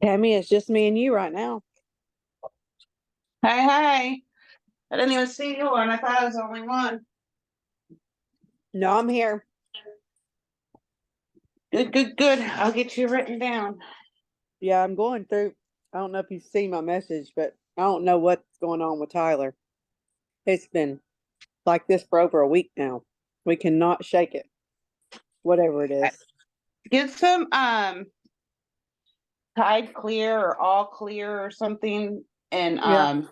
Tammy, it's just me and you right now. Hi. I didn't even see you and I thought I was the only one. No, I'm here. Good. I'll get you written down. Yeah, I'm going through. I don't know if you've seen my message, but I don't know what's going on with Tyler. It's been like this for over a week now. We cannot shake it. Whatever it is. Get some Tide Clear or All Clear or something and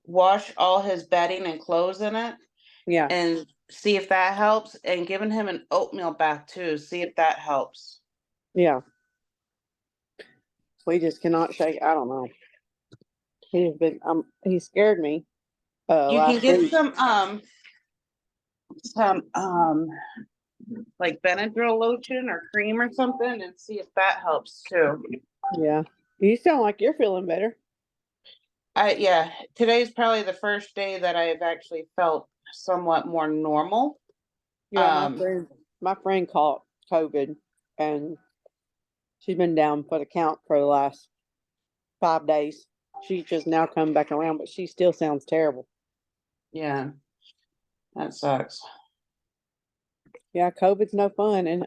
wash all his bedding and clothes in it Yeah. and see if that helps, and giving him an oatmeal bath too, see if that helps. Yeah. We just cannot shake. I don't know. He's been he scared me. You can Last get week. some like Benadryl lotion or cream or something and see if that helps too. Yeah. You sound like you're feeling better. Yeah, today's probably the first day that I've actually felt somewhat more normal. Yeah, my friend caught COVID and she's been down for the count for the last 5 days. She's just now come back around, but she still sounds terrible. Yeah, that sucks. Yeah, COVID's no fun, and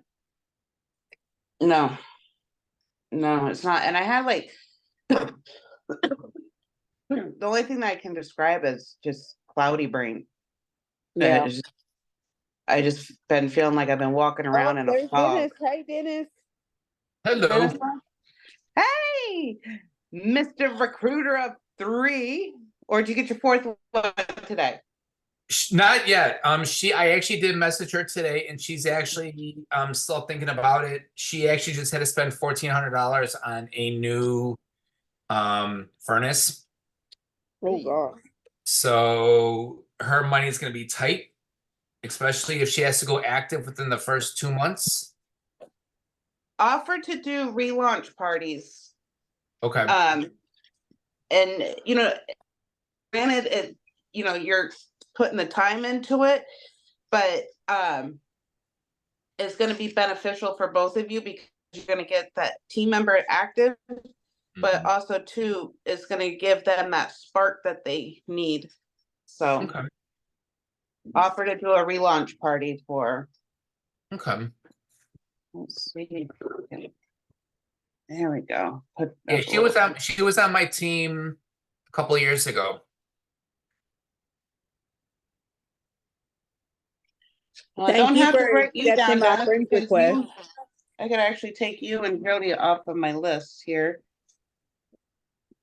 No, it's not. And I had like the only thing that I can describe is just cloudy brain. yeah. I just been feeling like I've been walking around in a There's fog. Dennis. Hey, Dennis. Hello. Hey, Mr. Recruiter of 3. Or did you get your 4th one today? Not yet. I actually did message her today, and she's actually still thinking about it. She actually just had to spend $1,400 on a new furnace. Oh God. So her money is going to be tight, especially if she has to go active within the first 2 months. Offer to do relaunch parties. Okay. And granted, it you're putting the time into it, but it's going to be beneficial for both of you because you're going to get that team member active, but also too, it's going to give them that spark that they need. So Okay. offer to do a relaunch party for. Okay. Let's see. There we go. Yeah, she was on my team a couple of years ago. Well, I don't have to break you down, my Dennis, friend because request. I could actually take you and Jody off of my list here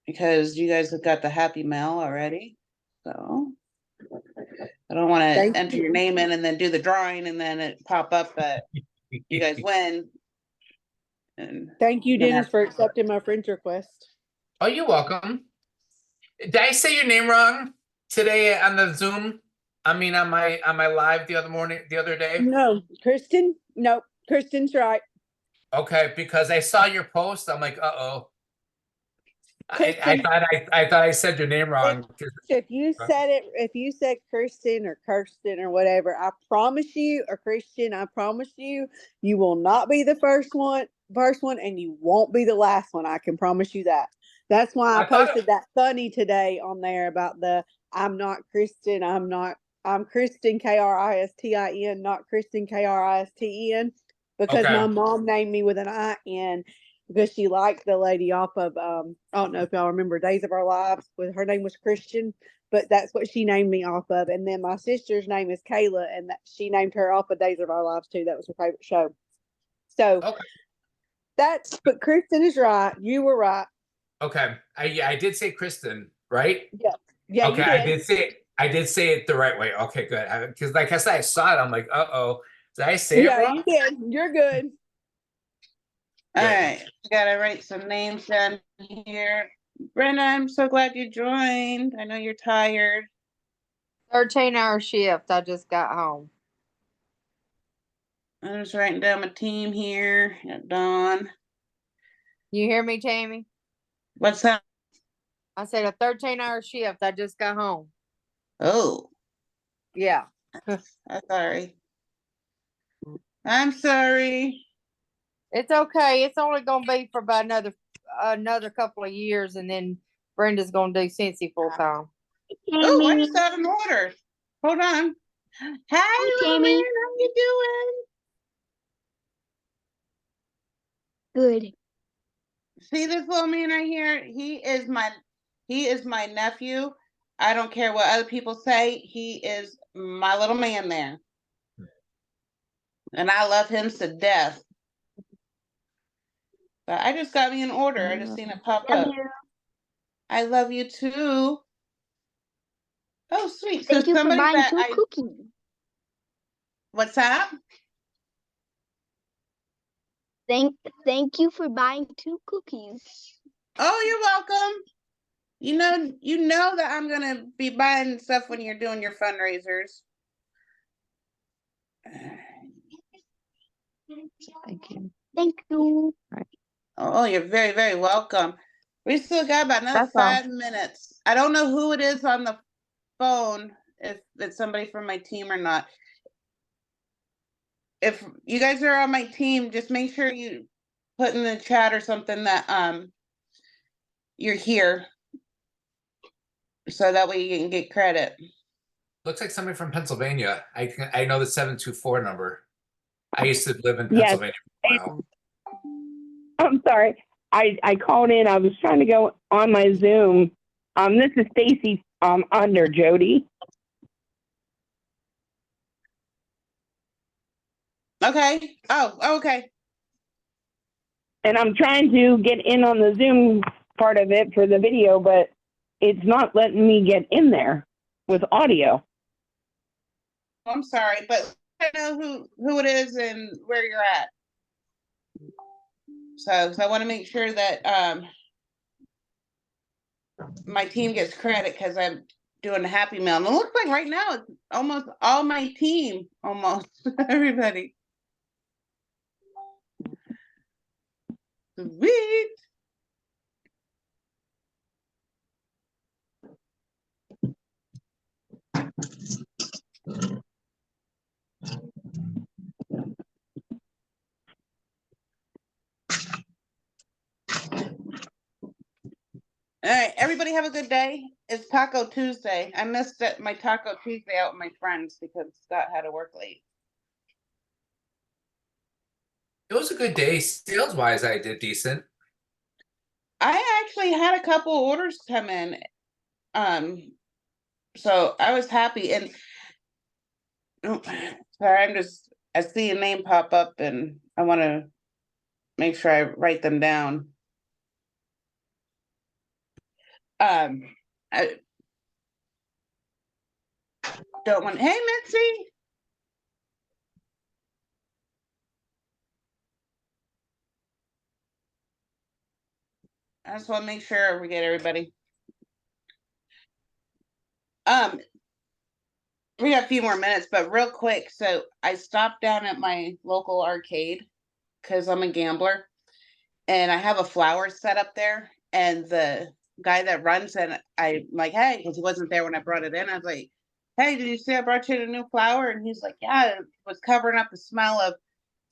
because you guys have got the happy mail already. So I don't want to enter your name in and then do the drawing and then it pop up that you guys win. And Thank you, Dennis, for accepting my friend's request. Oh, you're welcome. Did I say your name wrong today on the Zoom? I mean, on my live the other day. No, Kristen. Nope, Kristen's right. Okay, because I saw your post. I'm like, uh-oh. Kristen, I thought I said your name wrong. if you said Kristen or Kirsten or whatever, I promise you, or Christian, I promise you, you will not be the first one, and you won't be the last one. I can promise you that. That's why I posted that funny today on there about I'm not Kristen, I'm Kristen Kristin, not Kristen Kristen, because my mom named me with an I-N because she liked the lady off of I don't know if y'all remember Days of Our Lives, her name was Christian, but that's what she named me off of. And then my sister's name is Kayla, and she named her off of Days of Our Lives too. That was her favorite show. So but Kristen is right. You were right. Okay. I did say Kristen, right? Yeah. Okay, I did say it the right way. Okay, good. Because like I said, I saw it. I'm like, uh-oh. Did I say it wrong? Yeah, you did. You're good. All right. I gotta write some names down here. Brenda, I'm so glad you joined. I know you're tired. 13-hour shift. I just got home. I'm just writing down my team here. Got Dawn. You hear me, Tammy? What's that? I said a 13-hour shift. I just got home. Oh, Yeah. I'm sorry. I'm sorry. It's okay. It's only gonna be for about another couple of years, and then Brenda's gonna do Cincy full time. Oh, I just got an order. Hold on. Hi, little man. How you doing? Good. See this little man right here? He is my nephew. I don't care what other people say. He is my little man there. And I love him to death. But I just got me an order. I just seen it pop up. I love you too. Oh, sweet. Thank So you for somebody buying that two cookies. What's that? Thank you for buying 2 cookies. Oh, you're welcome. You know that I'm gonna be buying stuff when you're doing your fundraisers. Thank you. Thank you. Oh, you're very, very welcome. We still got about another That's all. 5 minutes. I don't know who it is on the phone, if it's somebody from my team or not. If you guys are on my team, just make sure you put in the chat or something that you're here, so that way you can get credit. Looks like somebody from Pennsylvania. I know the 724 number. I used to live in Yes. Pennsylvania for a while. I'm sorry. I called in. I was trying to go on my Zoom. This is Stacy under Jody. Okay. Oh, okay. And I'm trying to get in on the Zoom part of it for the video, but it's not letting me get in there with audio. I'm sorry, but I know who it is and where you're at. So I want to make sure that my team gets credit, because I'm doing a Happy Meal. And it looks like right now it's almost all my team, almost everybody. Sweet. All right, everybody have a good day. It's Taco Tuesday. I missed my Taco Tuesday out with my friends because Scott had to work late. It was a good day. Sales wise, I did decent. I actually had a couple orders come in. So I was happy, and sorry, I see a name pop up and I want to make sure I write them down. I don't want, hey Mitzi. I just want to make sure we get everybody. We got a few more minutes, but real quick. So I stopped down at my local arcade because I'm a gambler, and I have a flower set up there. And the guy that runs it, I'm like, hey, because he wasn't there when I brought it in. I was like, hey, did you see I brought you a new flower? And he's like, yeah, it was covering up the smell of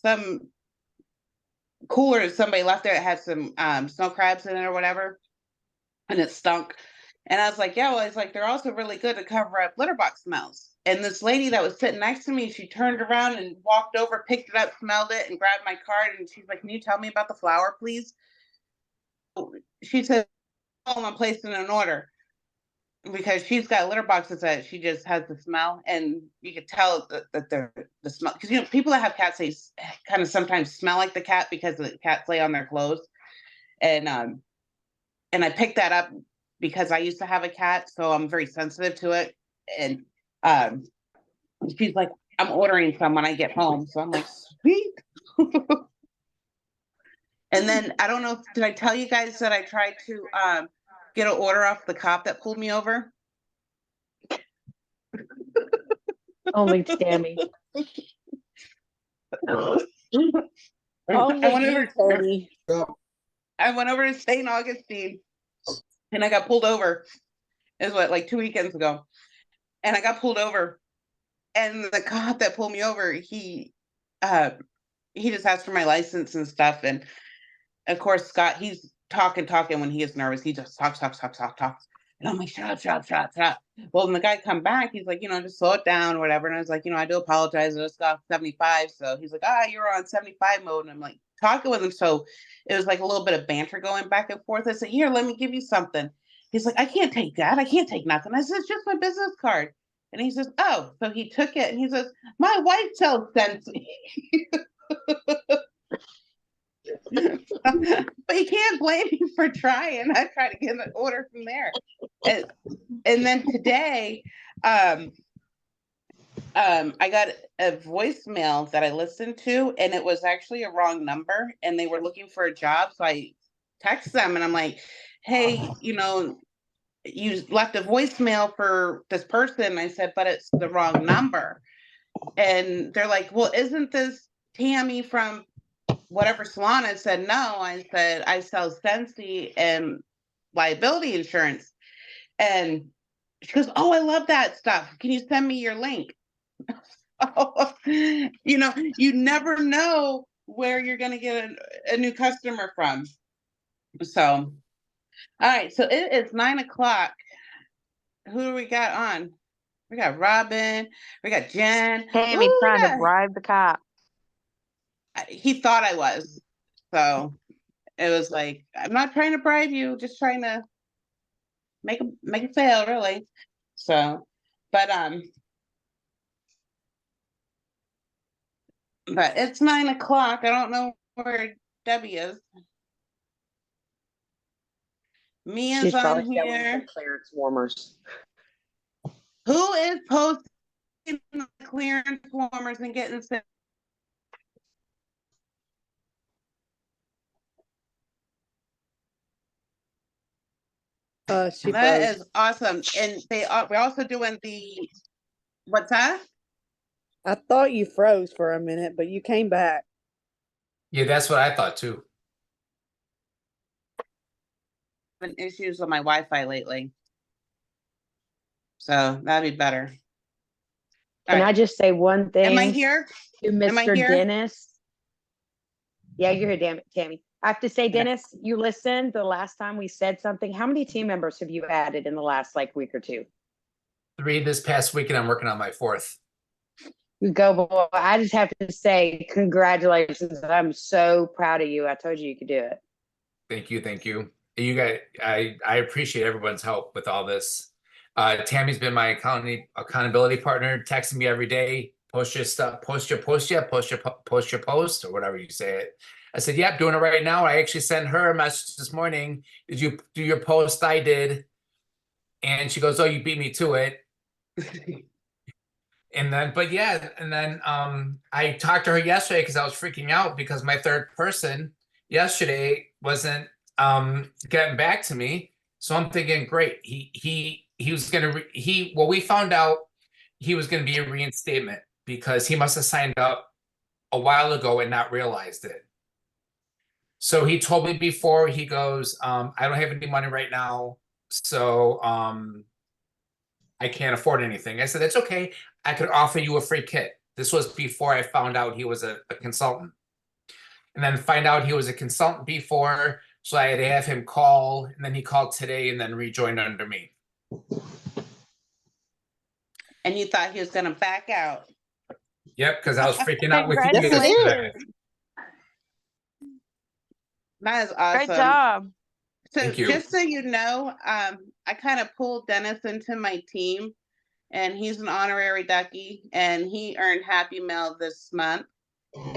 some cooler somebody left there. It had some snow crabs in it or whatever, and it stunk. And I was like, yeah, well, it's like they're also really good to cover up litter box smells. And this lady that was sitting next to me, she turned around and walked over, picked it up, smelled it, and grabbed my card. And she's like, can you tell me about the flower, please? She said, oh, I'm placing an order, because she's got litter boxes that she just has the smell. And you could tell that the smell, because, you know, people that have cats, they kind of sometimes smell like the cat because the cats lay on their clothes. And I picked that up because I used to have a cat, so I'm very sensitive to it. And she's like, I'm ordering some when I get home. So I'm like, sweet. And then I don't know, did I tell you guys that I tried to get an order off the cop that pulled me over? Only Tammy. Only I went you, over. Tony. I went over to St. Augustine, and I got pulled over. It was what, like 2 weekends ago, and I got pulled over, and the cop that pulled me over, he just asked for my license and stuff, and of course Scott, he's talking when he gets nervous, he just talks, and I'm like, shut up. Well, when the guy come back, he's like, just slow it down or whatever, and I was like, I do apologize, I just got 75, so he's like, you're on 75 mode, and I'm like talking with him, so it was like a little bit of banter going back and forth. I said, here, let me give you something. He's like, I can't take that, I can't take nothing. I said, it's just my business card. And he says, oh, so he took it, and he says, my wife sells Scentsy. But you can't blame me for trying. I tried to get an order from there. And then today, I got a voicemail that I listened to, and it was actually a wrong number, and they were looking for a job. So I text them, and I'm like, hey, you left a voicemail for this person. I said, but it's the wrong number. And they're like, well, isn't this Tammy from whatever salon? I said, no. I said, I sell Scentsy and liability insurance. And she goes, oh, I love that stuff. Can you send me your link? You never know where you're going to get a new customer from. So, all right. So it is 9 o'clock. Who do we got on? We got Robin. We got Jen. Tammy trying to bribe the cop. He thought I was. So it was like, I'm not trying to bribe you, just trying to make a sale, really. So, but it's 9 o'clock. I don't know where Debbie is. Mia's She's on probably selling here. some clearance warmers. Who is posting the clearance warmers and getting sent? She That froze. is awesome. And we're also doing the, what's that? I thought you froze for a minute, but you came back. Yeah, that's what I thought too. Been issues with my Wi-Fi lately. So that'd be better. Can I just say one thing? Am I here? To Am I Mr. here? Dennis. Yeah, you're here, damn it, Tammy. I have to say, Okay. Dennis, you listened the last time we said something. How many team members have you added in the last week or two? 3 this past week, and I'm working on my 4th. You go, boy. I just have to say congratulations. I'm so proud of you. I told you could do it. Thank you. You guys, I appreciate everyone's help with all this. Tammy's been my accountability partner, texting me every day. Post your stuff, post your post, or whatever you say it. I said, yep, doing it right now. I actually sent her a message this morning. Did you do your post? I did. And she goes, oh, you beat me to it. And then I talked to her yesterday because I was freaking out because my third person yesterday wasn't getting back to me. So I'm thinking, great. He was gonna we found out he was gonna be a reinstatement because he must have signed up a while ago and not realized it. So he told me before, he goes, I don't have any money right now, so I can't afford anything. I said, that's okay. I could offer you a free kit. This was before I found out he was a consultant. And then find out he was a consultant before, so I had to have him call, and then he called today and then rejoined under me. And you thought he was going to back out. Yep, because I was freaking out with you. Congratulations. That is awesome. Great job. So Thank you. just so you know, I kind of pulled Dennis into my team, and he's an honorary ducky, and he earned Happy Mail this month.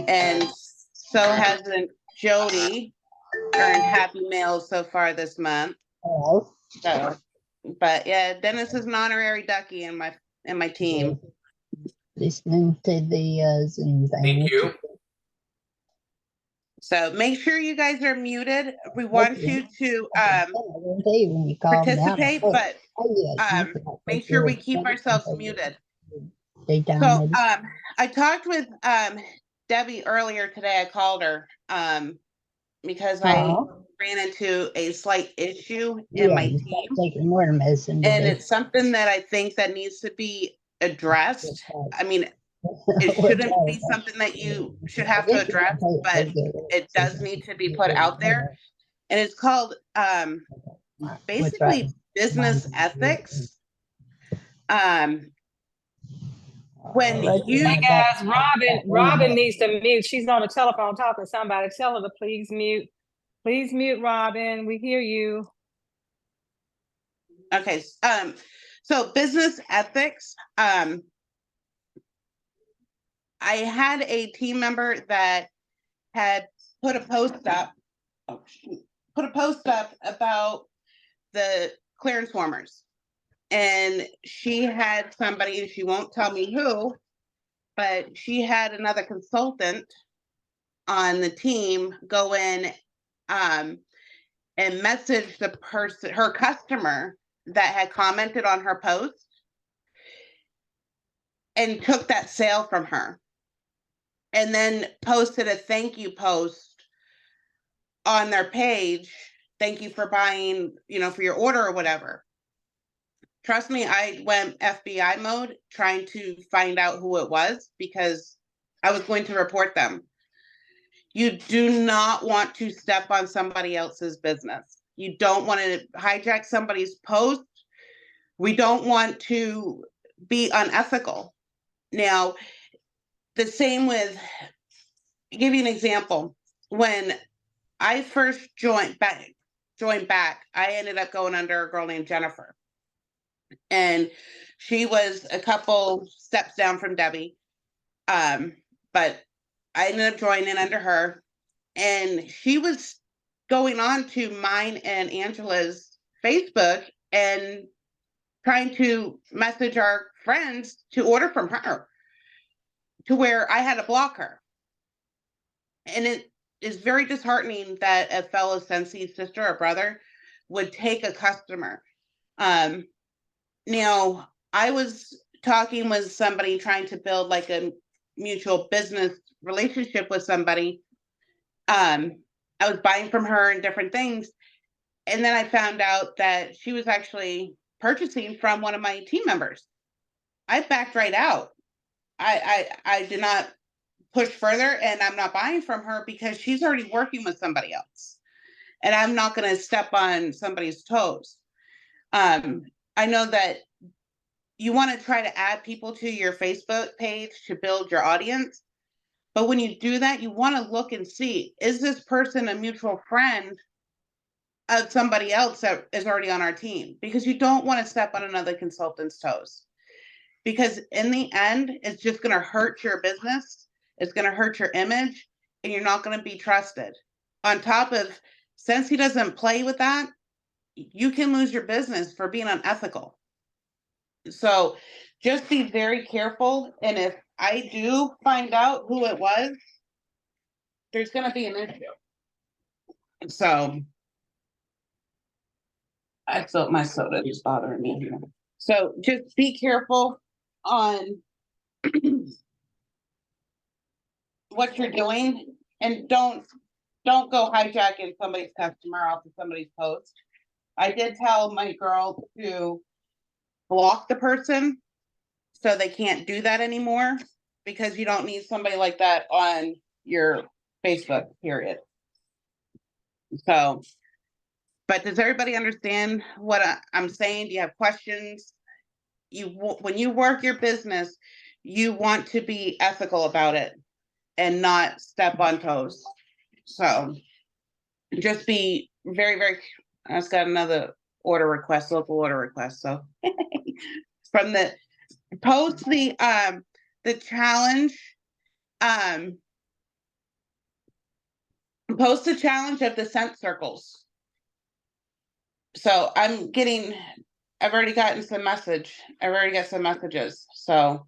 And so hasn't Jody earned Happy Mail so far this month. Oh, So, but yeah, Dennis is an honorary ducky in my team. listening to the Zoom thing. Thank you. So make sure you guys are muted. We want you to When you calm down. participate, but make sure we keep ourselves muted. So I talked with Debbie earlier today. I called her because I ran into a slight issue in my team, taking more medicine. and it's something that I think that needs to be addressed. I mean, it shouldn't be something that you should have to address, but it does need to be put out there. And it's called basically business ethics. When you Hey guys, Robin needs to mute. She's on the telephone talking to somebody. Tell her to please mute. Please mute, Robin. We hear you. Okay. So business ethics. I had a team member that had put a post up. Put a post up about the clearance warmers, and she had somebody. She won't tell me who, but she had another consultant on the team go in and message the person, her customer that had commented on her post, and took that sale from her, and then posted a thank you post on their page. Thank you for buying, for your order or whatever. Trust me, I went FBI mode trying to find out who it was because I was going to report them. You do not want to step on somebody else's business. You don't want to hijack somebody's post. We don't want to be unethical. Now, the same with, give you an example. When I first joined back, I ended up going under a girl named Jennifer. And she was a couple steps down from Debbie. But I ended up joining under her. And she was going on to mine and Angela's Facebook and trying to message our friends to order from her, to where I had to block her. And it is very disheartening that a fellow Sensi sister or brother would take a customer. Now, I was talking with somebody trying to build like a mutual business relationship with somebody. I was buying from her and different things. And then I found out that she was actually purchasing from one of my team members. I backed right out. I did not push further, and I'm not buying from her because she's already working with somebody else. And I'm not going to step on somebody's toes. I know that you want to try to add people to your Facebook page to build your audience. But when you do that, you want to look and see, is this person a mutual friend of somebody else that is already on our team? Because you don't want to step on another consultant's toes. Because in the end, it's just going to hurt your business. It's going to hurt your image, and you're not going to be trusted. On top of, since he doesn't play with that, you can lose your business for being unethical. So just be very careful. And if I do find out who it was, there's going to be an issue. So I thought my soda is bothering me here. So just be careful on what you're doing, and don't go hijacking somebody's customer off of somebody's post. I did tell my girl to block the person so they can't do that anymore, because you don't need somebody like that on your Facebook, period. So, but does everybody understand what I'm saying? Do you have questions? When you work your business, you want to be ethical about it and not step on toes. So just be very, very, I just got another order request, local order request. So from the post the challenge, post the challenge of the scent circles. So I've already gotten some message. I've already got some messages. So,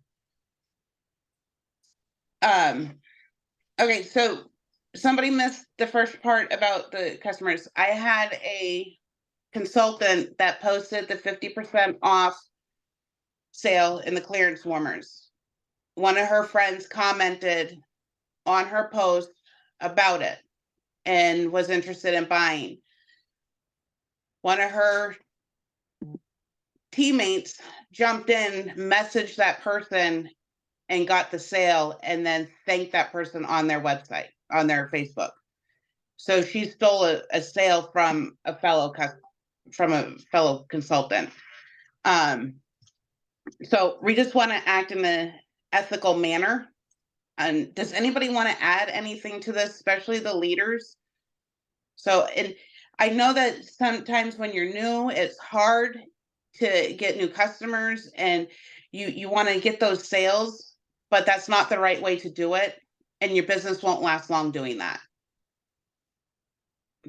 okay. So somebody missed the first part about the customers. I had a consultant that posted the 50% off sale in the clearance warmers. One of her friends commented on her post about it and was interested in buying. One of her teammates jumped in, messaged that person and got the sale, and then thanked that person on their website, on their Facebook. So she stole a sale from a fellow consultant. So we just want to act in an ethical manner. And does anybody want to add anything to this, especially the leaders? So, and I know that sometimes when you're new, it's hard to get new customers, and you want to get those sales, but that's not the right way to do it, and your business won't last long doing that.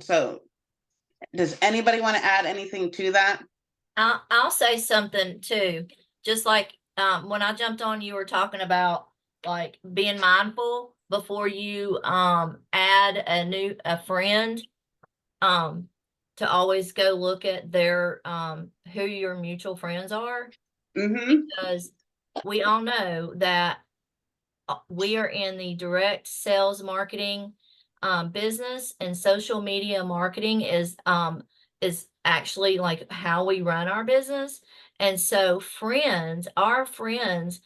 So does anybody want to add anything to that? I'll say something too. Just like when I jumped on, you were talking about like being mindful before you add a friend, to always go look at their who your mutual friends are. Because we all know that we are in the direct sales marketing business, and social media marketing is actually like how we run our business. And so our friends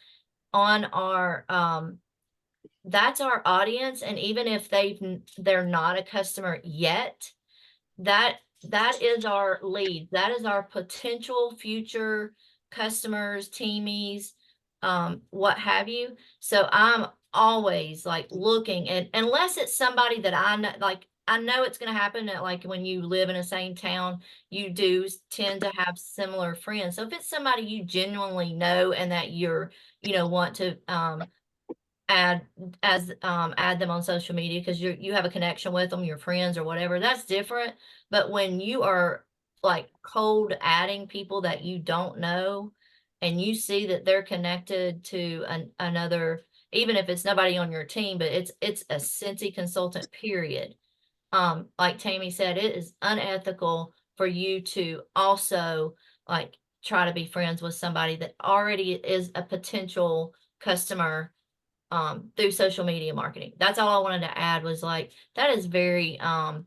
on our that's our audience. And even if they're not a customer yet, that is our lead. That is our potential future customers, teamies, what have you. So I'm always like looking, and unless it's somebody that I know, like I know it's going to happen that like when you live in the same town, you do tend to have similar friends. So if it's somebody you genuinely know and that you're, want to add them on social media because you have a connection with them, your friends or whatever, that's different. But when you are like cold adding people that you don't know, and you see that they're connected to another, even if it's nobody on your team, but it's a Scentsy consultant, period. Like Tammy said, it is unethical for you to also like try to be friends with somebody that already is a potential customer through social media marketing. That's all I wanted to add, was like, that is very, I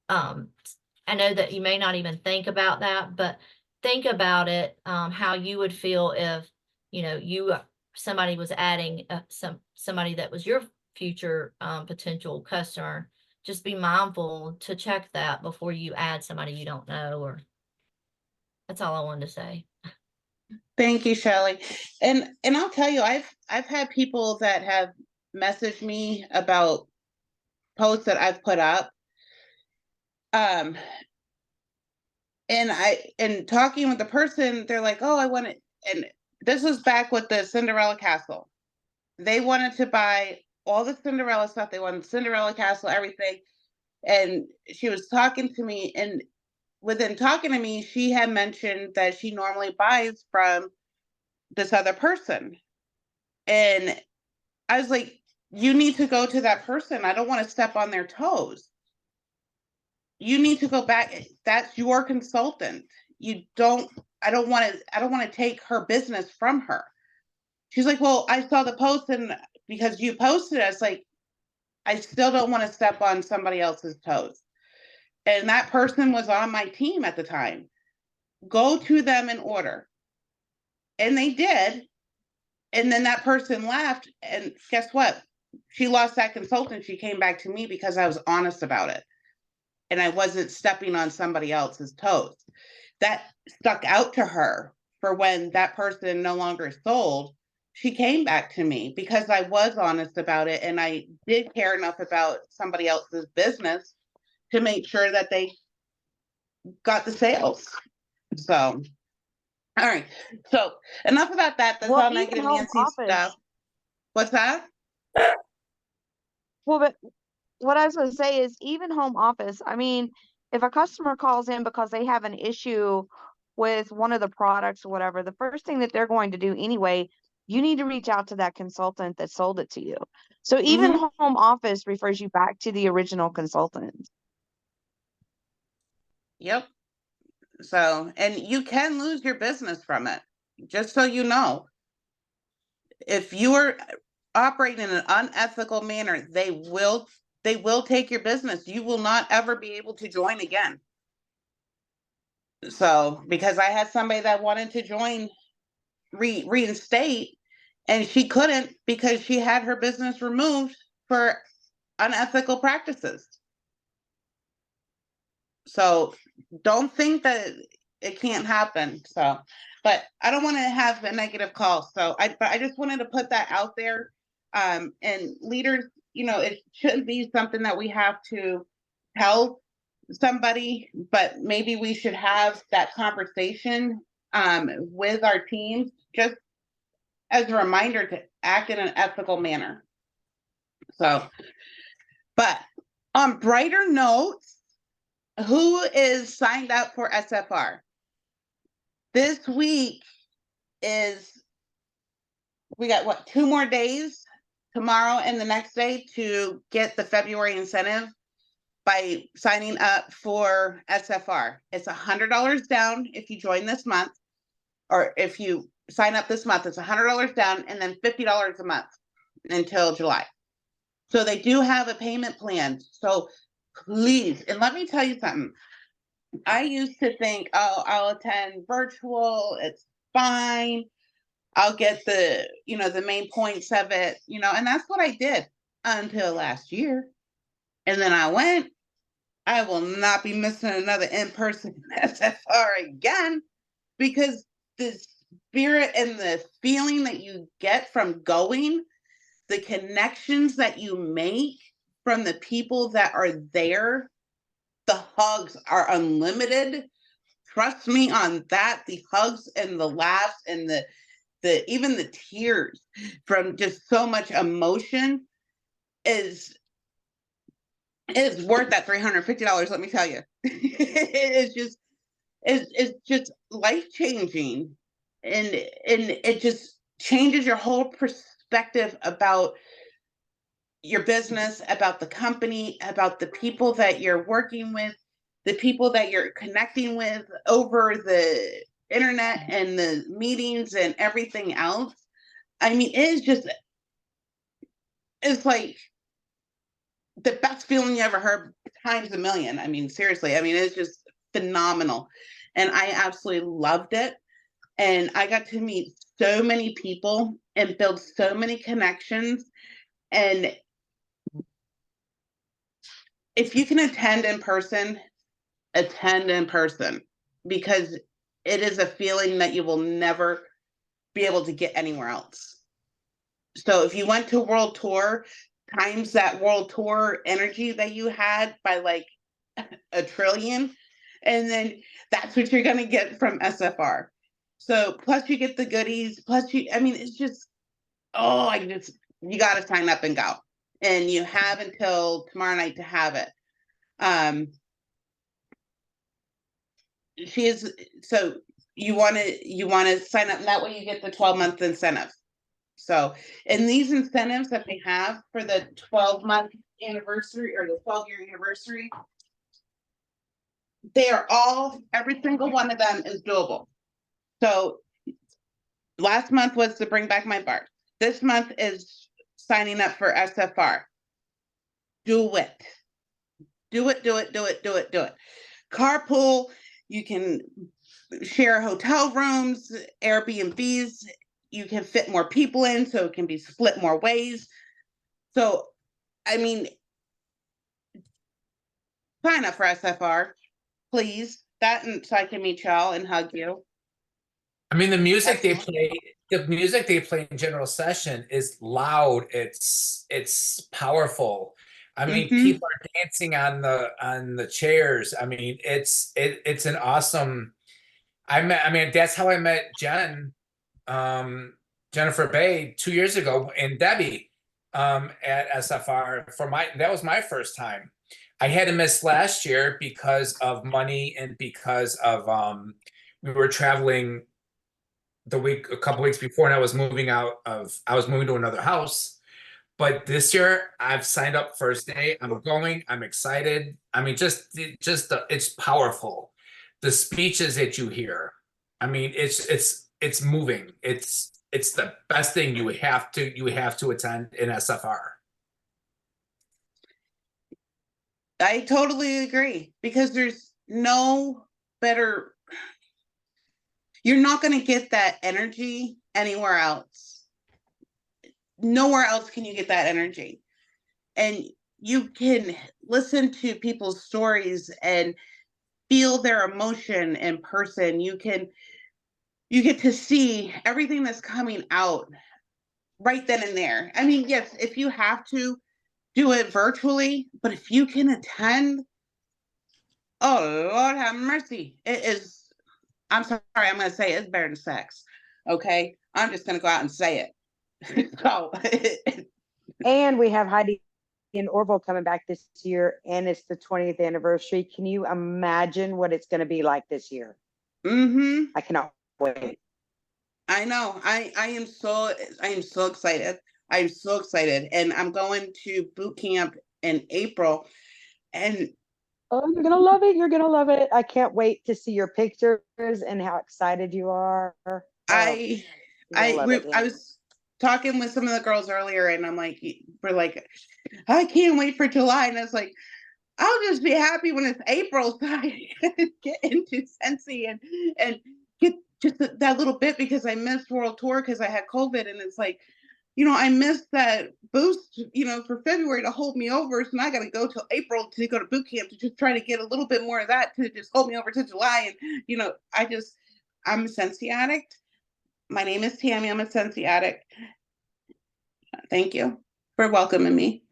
know that you may not even think about that, but think about it, how you would feel if, somebody was adding somebody that was your future potential customer. Just be mindful to check that before you add somebody you don't know. Or that's all I wanted to say. Thank you, Shelley. And I'll tell you, I've had people that have messaged me about posts that I've put up. And talking with the person, they're like, oh, I want it. And this was back with the Cinderella Castle. They wanted to buy all the Cinderella stuff. They wanted Cinderella Castle, everything. And she was talking to me, and within talking to me, she had mentioned that she normally buys from this other person. And I was like, you need to go to that person. I don't want to step on their toes. You need to go back. That's your consultant. I don't want to take her business from her. She's like, well, I saw the post, and because you posted it, I was like, I still don't want to step on somebody else's toes. And that person was on my team at the time. Go to them in order. And they did. And then that person left, and guess what? She lost that consultant. She came back to me because I was honest about it. And I wasn't stepping on somebody else's toes. That stuck out to her for when that person no longer sold. She came back to me because I was honest about it, and I did care enough about somebody else's business to make sure that they got the sales. So, all right. So enough about that. That's all negative Nancy stuff. What's that? Well, but what I was going to say is, even home office, I mean, if a customer calls in because they have an issue with one of the products or whatever, the first thing that they're going to do anyway you need to reach out to that consultant that sold it to you. So even home office refers you back to the original consultant. Yep. So, and you can lose your business from it, just so you know. If you are operating in an unethical manner, they will take your business. You will not ever be able to join again. So, because I had somebody that wanted to join reinstate, and she couldn't because she had her business removed for unethical practices. So don't think that it can't happen. So, but I don't want to have a negative call. So but I just wanted to put that out there. And leaders, you know, it shouldn't be something that we have to tell somebody, but maybe we should have that conversation with our teams, just as a reminder to act in an ethical manner. So, but on brighter notes, who is signed up for SFR? This week we got what, 2 more days, tomorrow and the next day, to get the February incentive by signing up for SFR. It's $100 down if you join this month, or if you sign up this month, it's $100 down, and then $50 a month until July. So they do have a payment plan. So please, and let me tell you something. I used to think, oh, I'll attend virtual, it's fine. I'll get the, you know, the main points of it, you know, and that's what I did until last year. And then I went, I will not be missing another in-person SFR again, because the spirit and the feeling that you get from going, the connections that you make from the people that are there, the hugs are unlimited. Trust me on that. The hugs and the laughs and the even the tears from just so much emotion is worth that $350. Let me tell you, it's just life-changing, and it just changes your whole perspective about your business, about the company, about the people that you're working with, the people that you're connecting with over the internet and the meetings and everything else. I mean, it's like the best feeling you ever heard times a million. I mean, seriously, I mean, it's just phenomenal. And I absolutely loved it. And I got to meet so many people and build so many connections. And if you can attend in person, because it is a feeling that you will never be able to get anywhere else. So if you went to World Tour, times that World Tour energy that you had by like 1 trillion, and then that's what you're going to get from SFR. So plus you get the goodies, plus I mean, it's just, you got to sign up and go. And you have until tomorrow night to have it. So you want to sign up, and that way you get the 12-month incentive. So, and these incentives that they have for the 12-month anniversary or the 12-year anniversary, they are every single one of them is doable. So last month was to bring back my bar. This month is signing up for SFR. Do it. Do it. Carpool. You can share hotel rooms, Airbnbs. You can fit more people in, so it can be split more ways. So, I mean, sign up for SFR, please. That, and so I can meet y'all and hug you. I mean, the music they play in general session is loud. It's powerful. I mean, people are dancing on the chairs. I mean, it's an awesome. That's how I met Jennifer Bay 2 years ago, and Debbie at SFR that was my first time. I had to miss last year because of money and because of we were traveling a couple weeks before, and I was moving to another house. But this year I've signed up first day. I'm going, I'm excited. I mean, it's powerful. The speeches that you hear. I mean, it's moving. It's the best thing. You have to attend in SFR. I totally agree, because there's no better, you're not going to get that energy anywhere else. Nowhere else can you get that energy. And you can listen to people's stories and feel their emotion in person. You get to see everything that's coming out right then and there. I mean, yes, if you have to do it virtually, but if you can attend, oh Lord have mercy. It is, I'm sorry, I'm going to say it's better than sex. Okay. I'm just going to go out and say it. So, And we have Heidi in Orville coming back this year, and it's the 20th anniversary. Can you imagine what it's going to be like this year? I cannot wait. I know. I am so excited. I'm so excited. And I'm going to boot camp in April. And oh, you're gonna love it. You're gonna love it. I can't wait to see your pictures and how excited you are. I was talking with some of the girls earlier, and I'm like, we're like, I can't wait for July. And it's like, I'll just be happy when it's April, so I can get into Scentsy and get just that little bit, because I missed World Tour because I had COVID, and it's like, I missed that boost, for February to hold me over. So now I got to go till April to go to boot camp to just try to get a little bit more of that to just hold me over to July. And, I'm a Scentsy addict. My name is Tammy. I'm a Scentsy addict. Thank you for welcoming me.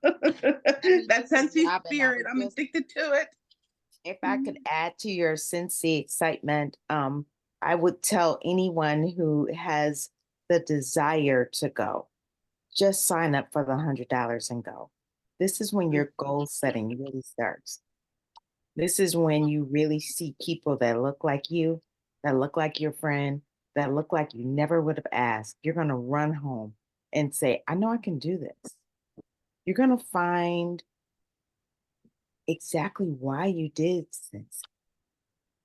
That Scentsy spirit, I'm addicted to it. If I could add to your Scentsy excitement, I would tell anyone who has the desire to go, just sign up for the $100 and go. This is when your goal setting really starts. This is when you really see people that look like you, that look like your friend, that look like you never would have asked. You're going to run home and say, I know I can do this. You're going to find exactly why you did this.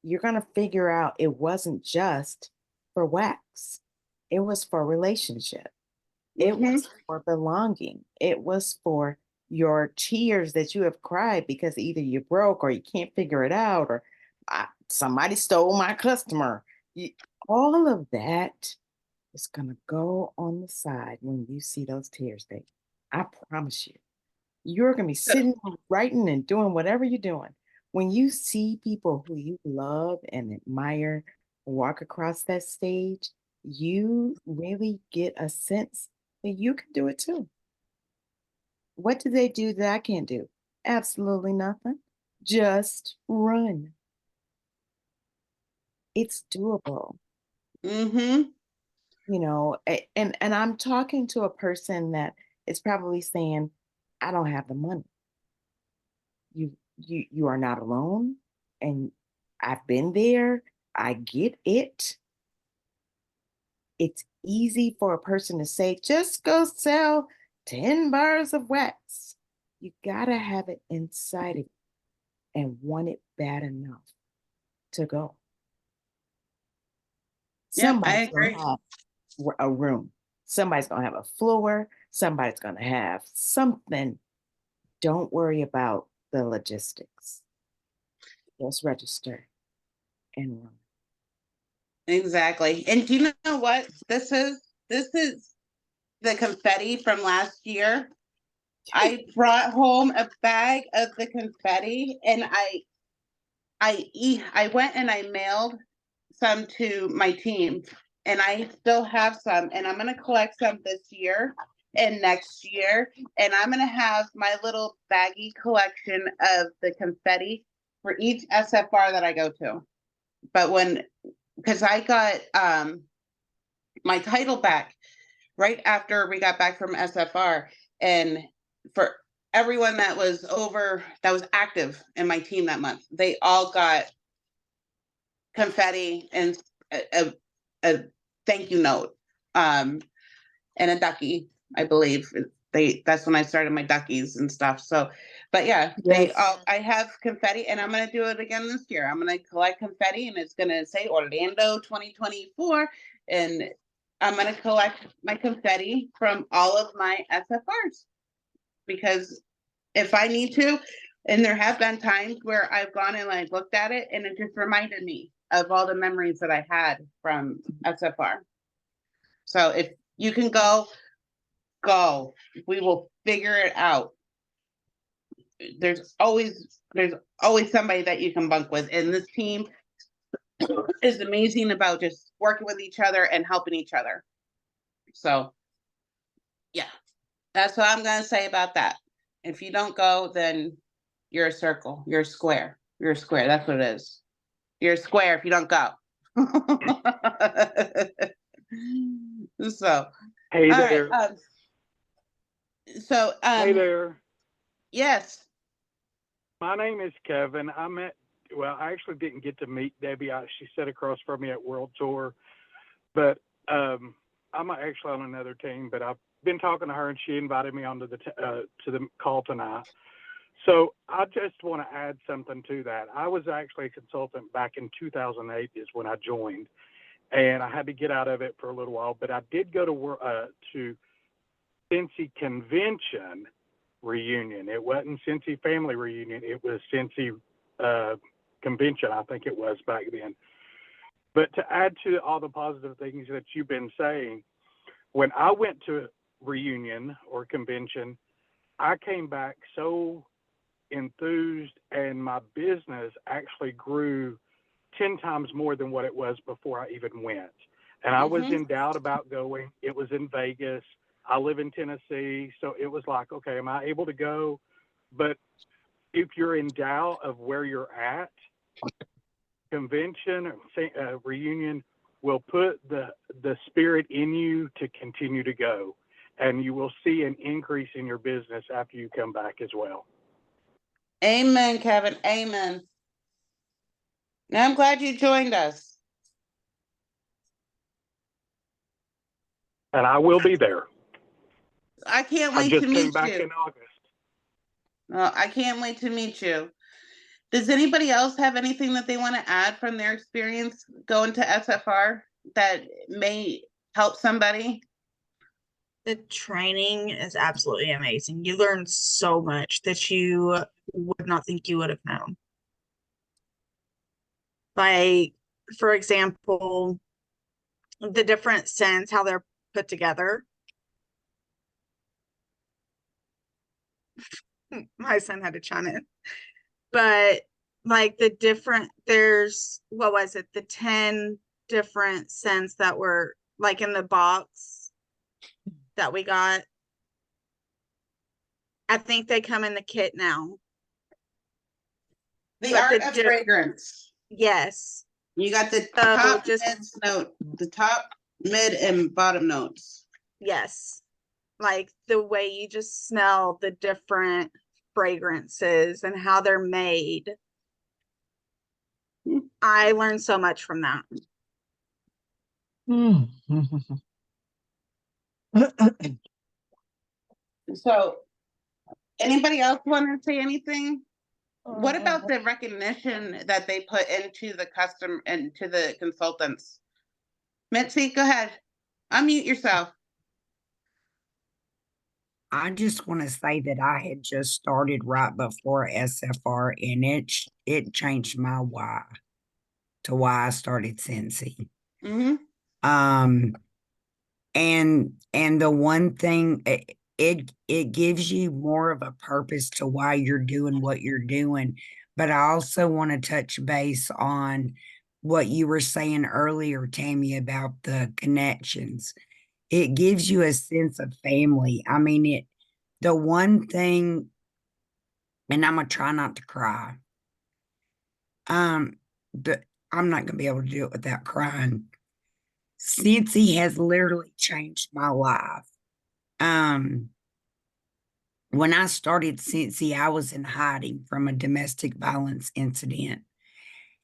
You're going to figure out it wasn't just for wax. It was for relationship. It was for belonging. It was for your tears that you have cried because either you broke or you can't figure it out, or somebody stole my customer. All of that is going to go on the side when you see those tears, baby. I promise you. You're going to be sitting writing and doing whatever you're doing. When you see people who you love and admire walk across that stage, you really get a sense that you can do it too. What do they do that I can't do? Absolutely nothing. Just run. It's doable. And I'm talking to a person that is probably saying, I don't have the money. You are not alone, and I've been there. I get it. It's easy for a person to say, just go sell 10 bars of wax. You gotta have it inside of you and want it bad enough to go. Somebody's gonna have a room. Somebody's gonna have a floor. Somebody's gonna have something. Don't worry about the logistics. Just register and run. Exactly. And do you know what? This is the confetti from last year. I brought home a bag of the confetti, and I went and I mailed some to my team, and I still have some, and I'm going to collect some this year and next year, and I'm going to have my little baggy collection of the confetti for each SFR that I go to. But because I got my title back right after we got back from SFR, and for everyone that was active in my team that month, they all got confetti and a thank you note, and a ducky, I believe. That's when I started my duckies and stuff. So, but yeah, I have confetti, and I'm gonna do it again this year. I'm gonna collect confetti, and it's gonna say Orlando 2024, and I'm gonna collect my confetti from all of my SFRs, because if I need to, and there have been times where I've gone and like looked at it, and it just reminded me of all the memories that I had from SFR. So if you can go. We will figure it out. There's always somebody that you can bunk with, and this team is amazing about just working with each other and helping each other. So yeah, that's what I'm gonna say about that. If you don't go, then you're a circle, you're a square, that's what it is. You're a square if you don't go. So hey there. Right, hey there. Yes. My name is Kevin. I actually didn't get to meet Debbie. She sat across from me at World Tour, but I'm actually on another team. But I've been talking to her, and she invited me onto to the call tonight. So I just want to add something to that. I was actually a consultant back in 2008 is when I joined, and I had to get out of it for a little while. But I did go to Cincy Convention reunion. It wasn't Cincy Family Reunion. It was Cincy Convention, I think it was back then. But to add to all the positive things that you've been saying, when I went to reunion or convention, I came back so enthused, and my business actually grew 10 times more than what it was before I even went. And I was in doubt about going. It was in Vegas. I live in Tennessee, so it was like, okay, am I able to go? But if you're in doubt of where you're at, convention or reunion will put the spirit in you to continue to go, and you will see an increase in your business after you come back as well. Amen, Kevin. Amen. Now I'm glad you joined us. And I will be there. I can't wait to meet you. I just came back in August. I can't wait to meet you. Does anybody else have anything that they want to add from their experience going to SFR that may help somebody? The training is absolutely amazing. You learn so much that you would not think you would have known. Like, for example, the different scents, how they're put together. My son had to chime in. But like there's, what was it? The 10 different scents that were like in the box that we got. I think they come in the kit now. The art of fragrance. Yes. You got the top, the top, mid, and bottom notes. Yes. Like the way you just smell the different fragrances and how they're made. I learned so much from that. So, anybody else want to say anything? What about the recognition that they put into the into the consultants? Mitzi, go ahead. Unmute yourself. I just want to say that I had just started right before SFR, and it changed my why to why I started Cincy. And the one thing, it gives you more of a purpose to why you're doing what you're doing. But I also want to touch base on what you were saying earlier, Tammy, about the connections. It gives you a sense of family. I mean, the one thing, and I'm going to try not to cry. But I'm not going to be able to do it without crying. Cincy has literally changed my life. When I started Cincy, I was in hiding from a domestic violence incident.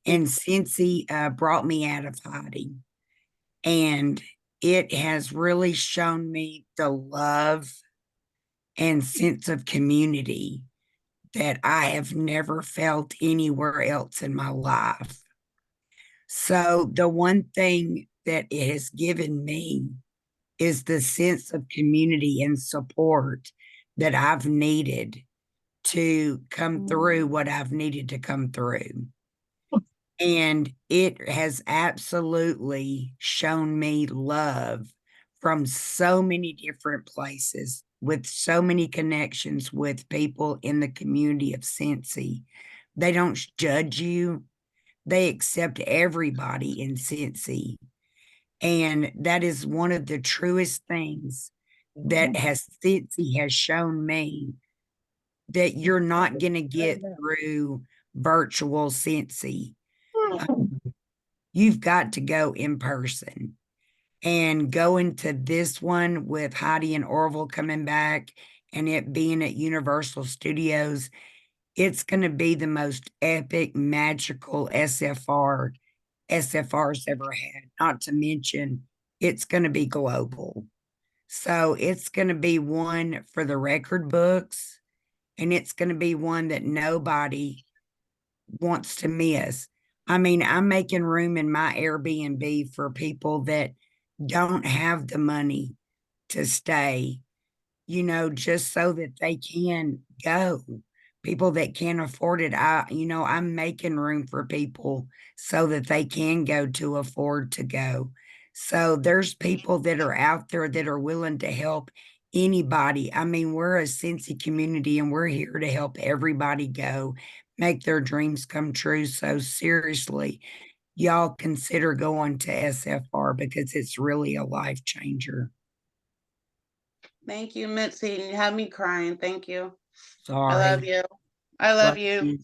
And Cincy brought me out of hiding. And it has really shown me the love and sense of community that I have never felt anywhere else in my life. So the one thing that it has given me is the sense of community and support that I've needed to come through what I've needed to come through. And it has absolutely shown me love from so many different places with so many connections with people in the community of Cincy. They don't judge you. They accept everybody in Cincy. And that is one of the truest things that Cincy has shown me, that you're not going to get through virtual Cincy. You've got to go in person. And going to this one with Heidi and Orville coming back and it being at Universal Studios, it's going to be the most epic, magical SFR's ever had. Not to mention, it's going to be global. So it's going to be one for the record books, and it's going to be one that nobody wants to miss. I mean, I'm making room in my Airbnb for people that don't have the money to stay, just so that they can go. People that can't afford it, I'm making room for people so that they can go to afford to go. So there's people that are out there that are willing to help anybody. I mean, we're a Cincy community and we're here to help everybody go make their dreams come true. So seriously, y'all consider going to SFR because it's really a life changer. Thank you, Mitzi. You had me crying. Thank you. Sorry. I love you. I love you.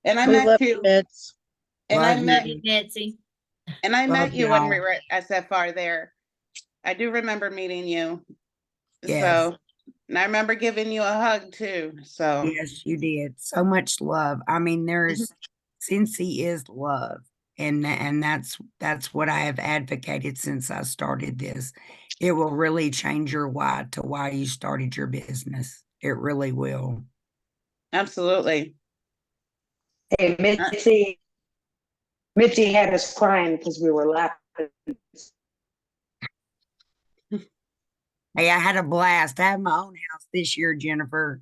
And I We met love you. Mitz. And I Love met you. Nancy. And I met Love you when we y'all. were at SFR there. I do remember meeting you. Yes. So, and I remember giving you a hug too. So, Yes, you did. So much love. I mean, Cincy is love. And that's what I have advocated since I started this. It will really change your why to why you started your business. It really will. absolutely. Hey, Mitzi had us crying because we were laughing. Hey, I had a blast. I have my own house this year, Jennifer.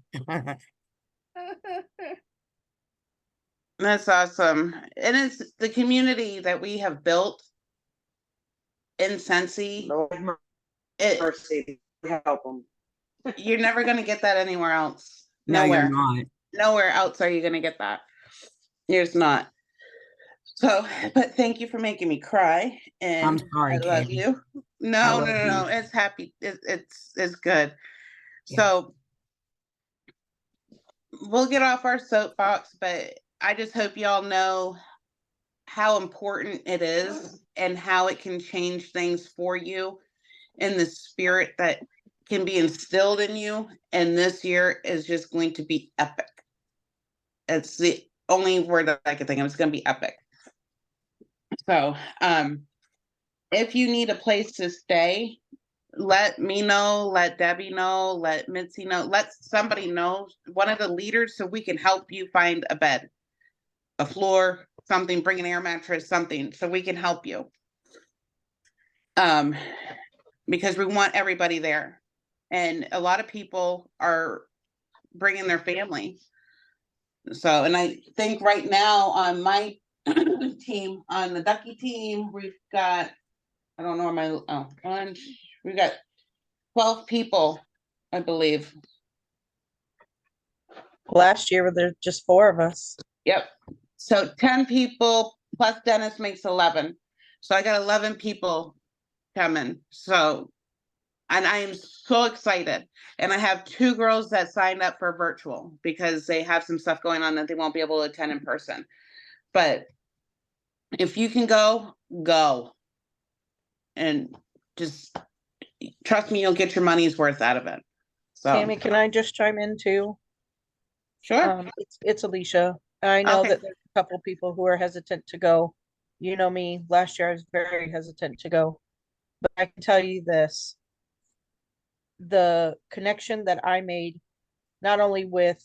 That's awesome. And it's the community that we have built in Cincy. Lord mercy, help them. You're never going to get that anywhere else. No, Nowhere. you're not. Nowhere else are you going to get that. There's not. So, but thank you for making me cry. And I'm sorry, I love Katie. you. I No, love no. you. It's happy. It's good. Yeah. So we'll get off our soapbox, but I just hope y'all know how important it is and how it can change things for you in the spirit that can be instilled in you. And this year is just going to be epic. It's the only word that I can think of. It's going to be epic. So, if you need a place to stay, let me know, let Debbie know, let Mitzi know, let somebody know, one of the leaders, so we can help you find a bed, a floor, something, bring an air mattress, something, so we can help you. Because we want everybody there. And a lot of people are bringing their family. So, and I think right now on my team, on the Ducky team, we've got, I don't know we've got 12 people, I believe. Last year, there's just 4 of us. Yep. So 10 people plus Dennis makes 11. So I got 11 people coming. So, and I am so excited. And I have 2 girls that signed up for virtual because they have some stuff going on that they won't be able to attend in person. But if you can go, go. And just trust me, you'll get your money's worth out of it. So, Tammy, can I just chime in too? Sure. It's Alicia. I know Okay. that there's a couple people who are hesitant to go. You know me, last year I was very hesitant to go. But I can tell you this, the connection that I made, not only with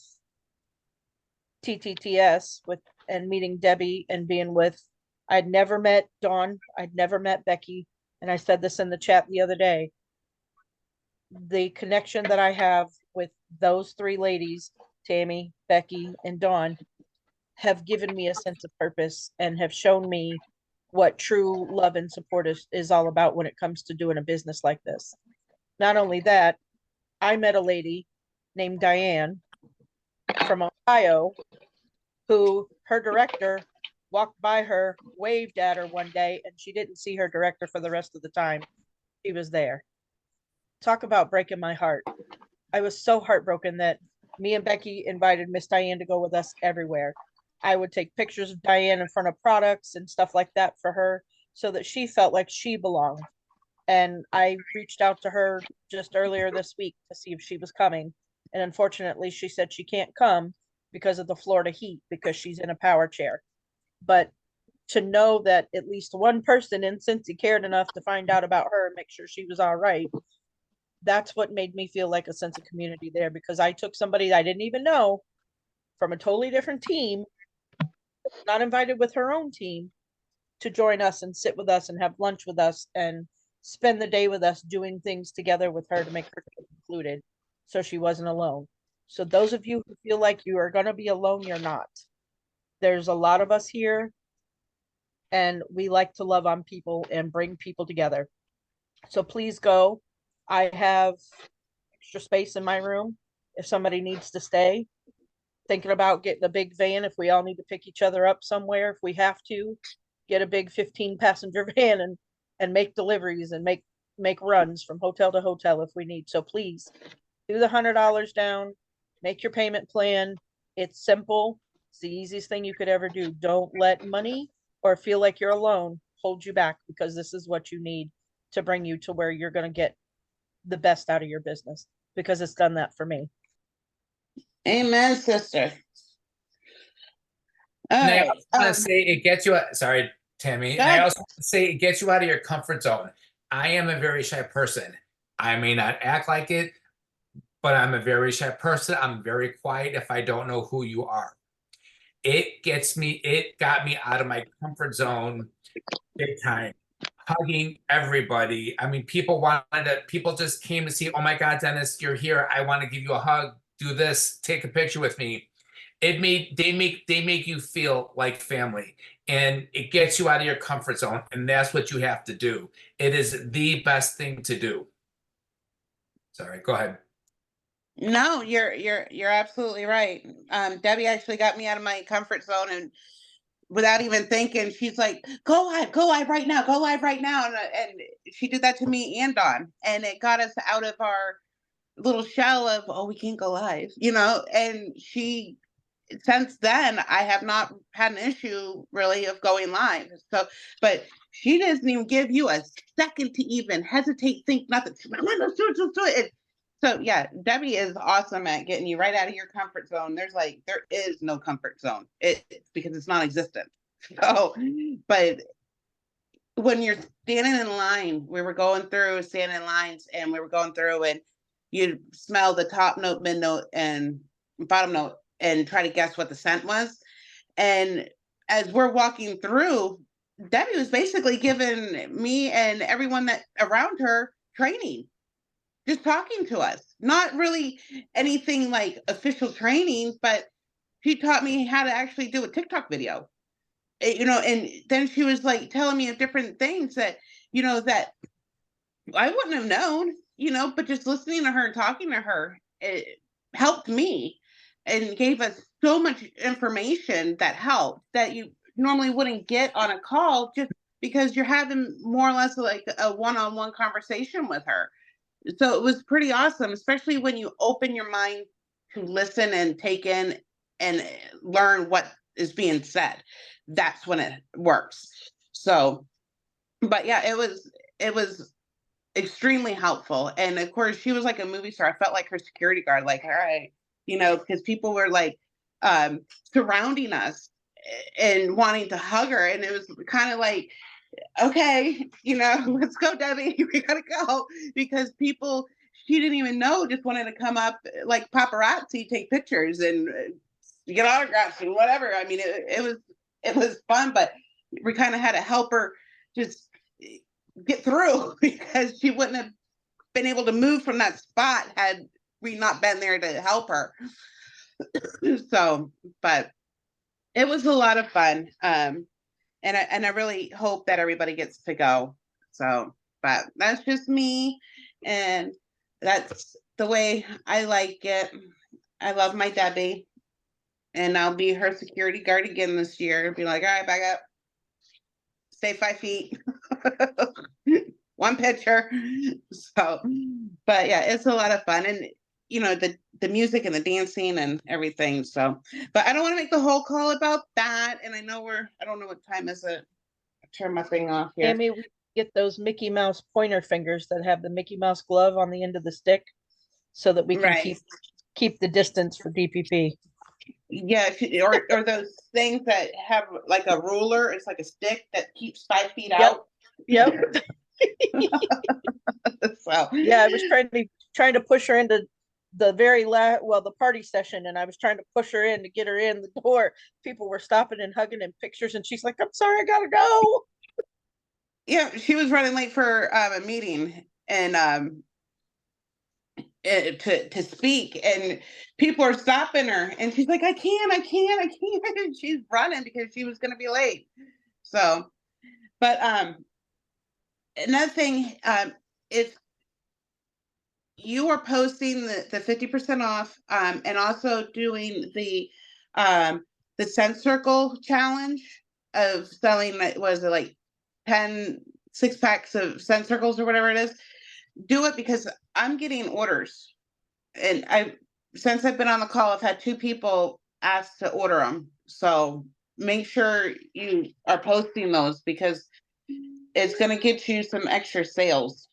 TTTS and meeting Debbie and being with, I'd never met Dawn, I'd never met Becky, and I said this in the chat the other day. The connection that I have with those three ladies, Tammy, Becky, and Dawn, have given me a sense of purpose and have shown me what true love and support is all about when it comes to doing a business like this. Not only that, I met a lady named Diane from Ohio who her director walked by her, waved at her one day, and she didn't see her director for the rest of the time she was there. Talk about breaking my heart. I was so heartbroken that me and Becky invited Miss Diane to go with us everywhere. I would take pictures of Diane in front of products and stuff like that for her so that she felt like she belonged. And I reached out to her just earlier this week to see if she was coming. And unfortunately, she said she can't come because of the Florida heat, because she's in a power chair. But to know that at least one person in Cincy cared enough to find out about her and make sure she was all right, that's what made me feel like a sense of community there, because I took somebody I didn't even know from a totally different team, not invited with her own team, to join us and sit with us and have lunch with us and spend the day with us doing things together with her to make her feel included so she wasn't alone. So those of you who feel like you are going to be alone, you're not. There's a lot of us here and we like to love on people and bring people together. So please go. I have extra space in my room if somebody needs to stay. Thinking about getting a big van if we all need to pick each other up somewhere. If we have to, get a big 15-passenger van and make deliveries and make runs from hotel to hotel if we need. So please do the $100 down, make your payment plan. It's simple. It's the easiest thing you could ever do. Don't let money or feel like you're alone hold you back, because this is what you need to bring you to where you're going to get the best out of your business, because it's done that for me. Amen, sister. And I also want to say it gets you out, sorry, Tammy. And I also want to say it gets you out of your comfort zone. I am a very shy person. I may not act like it, but I'm a very shy person. I'm very quiet if I don't know who you are. It got me out of my comfort zone big time. Hugging everybody. I mean, people just came to see, oh my God, Dennis, you're here. I want to give you a hug, do this, take a picture with me. They make you feel like family, and it gets you out of your comfort zone. And that's what you have to do. It is the best thing to do. Sorry, go ahead. No, you're absolutely right. Debbie actually got me out of my comfort zone, and without even thinking, she's like, go live right now, go live right now. And she did that to me and Dawn, and it got us out of our little shell of, oh, we can't go live, and since then, I have not had an issue really of going live. So, but she doesn't even give you a second to even hesitate, think nothing. Let's do it. So yeah, Debbie is awesome at getting you right out of your comfort zone. There is no comfort zone. It's because it's non-existent. So, but when you're standing in line, we were going through standing in lines, and we were going through, and you smell the top note, mid note, and bottom note, and try to guess what the scent was. And as we're walking through, Debbie was basically giving me and everyone that around her training, just talking to us. Not really anything like official training, but she taught me how to actually do a TikTok video. And then she was like telling me of different things that, that I wouldn't have known, but just listening to her and talking to her, it helped me and gave us so much information that helped that you normally wouldn't get on a call, just because you're having more or less like a one-on-one conversation with her. So it was pretty awesome, especially when you open your mind to listen and take in and learn what is being said. That's when it works. So, but yeah, it was extremely helpful. And of course, she was like a movie star. I felt like her security guard, like, all right, because people were like surrounding us and wanting to hug her. And it was kind of like, okay, let's go, Debbie. We gotta go, because people she didn't even know just wanted to come up like paparazzi, take pictures and get autographs and whatever. I mean, it was fun, but we kind of had to help her just get through because she wouldn't have been able to move from that spot had we not been there to help her. So, but it was a lot of fun. And I really hope that everybody gets to go. So, but that's just me. And that's the way I like it. I love my Debbie. And I'll be her security guard again this year. Be like, all right, back up. Stay 5 feet. One picture. So, but yeah, it's a lot of fun. And the music and the dancing and everything. So, but I don't want to make the whole call about that. And I don't know what time is it. Turn my thing off here. Amy, we get those Mickey Mouse pointer fingers that have the Mickey Mouse glove on the end of the stick so that we can keep the distance for DPP. Yeah, or those things that have like a ruler. It's like a stick that keeps 5 feet out. Yep. So yeah, I was trying to push her into the the party session, and I was trying to push her in to get her in the door. People were stopping and hugging in pictures, and she's like, "I'm sorry, I gotta go." Yeah, she was running late for a meeting and to speak, and people are stopping her, and she's like, I can't. And she's running because she was going to be late. So, but another thing, if you are posting the 50% off, and also doing the Scent Circle challenge of selling, was it like 10 6-packs of Scent Circles or whatever it is, do it, because I'm getting orders, and since I've been on the call, I've had 2 people ask to order them. So make sure you are posting those, because it's going to get you some extra sales.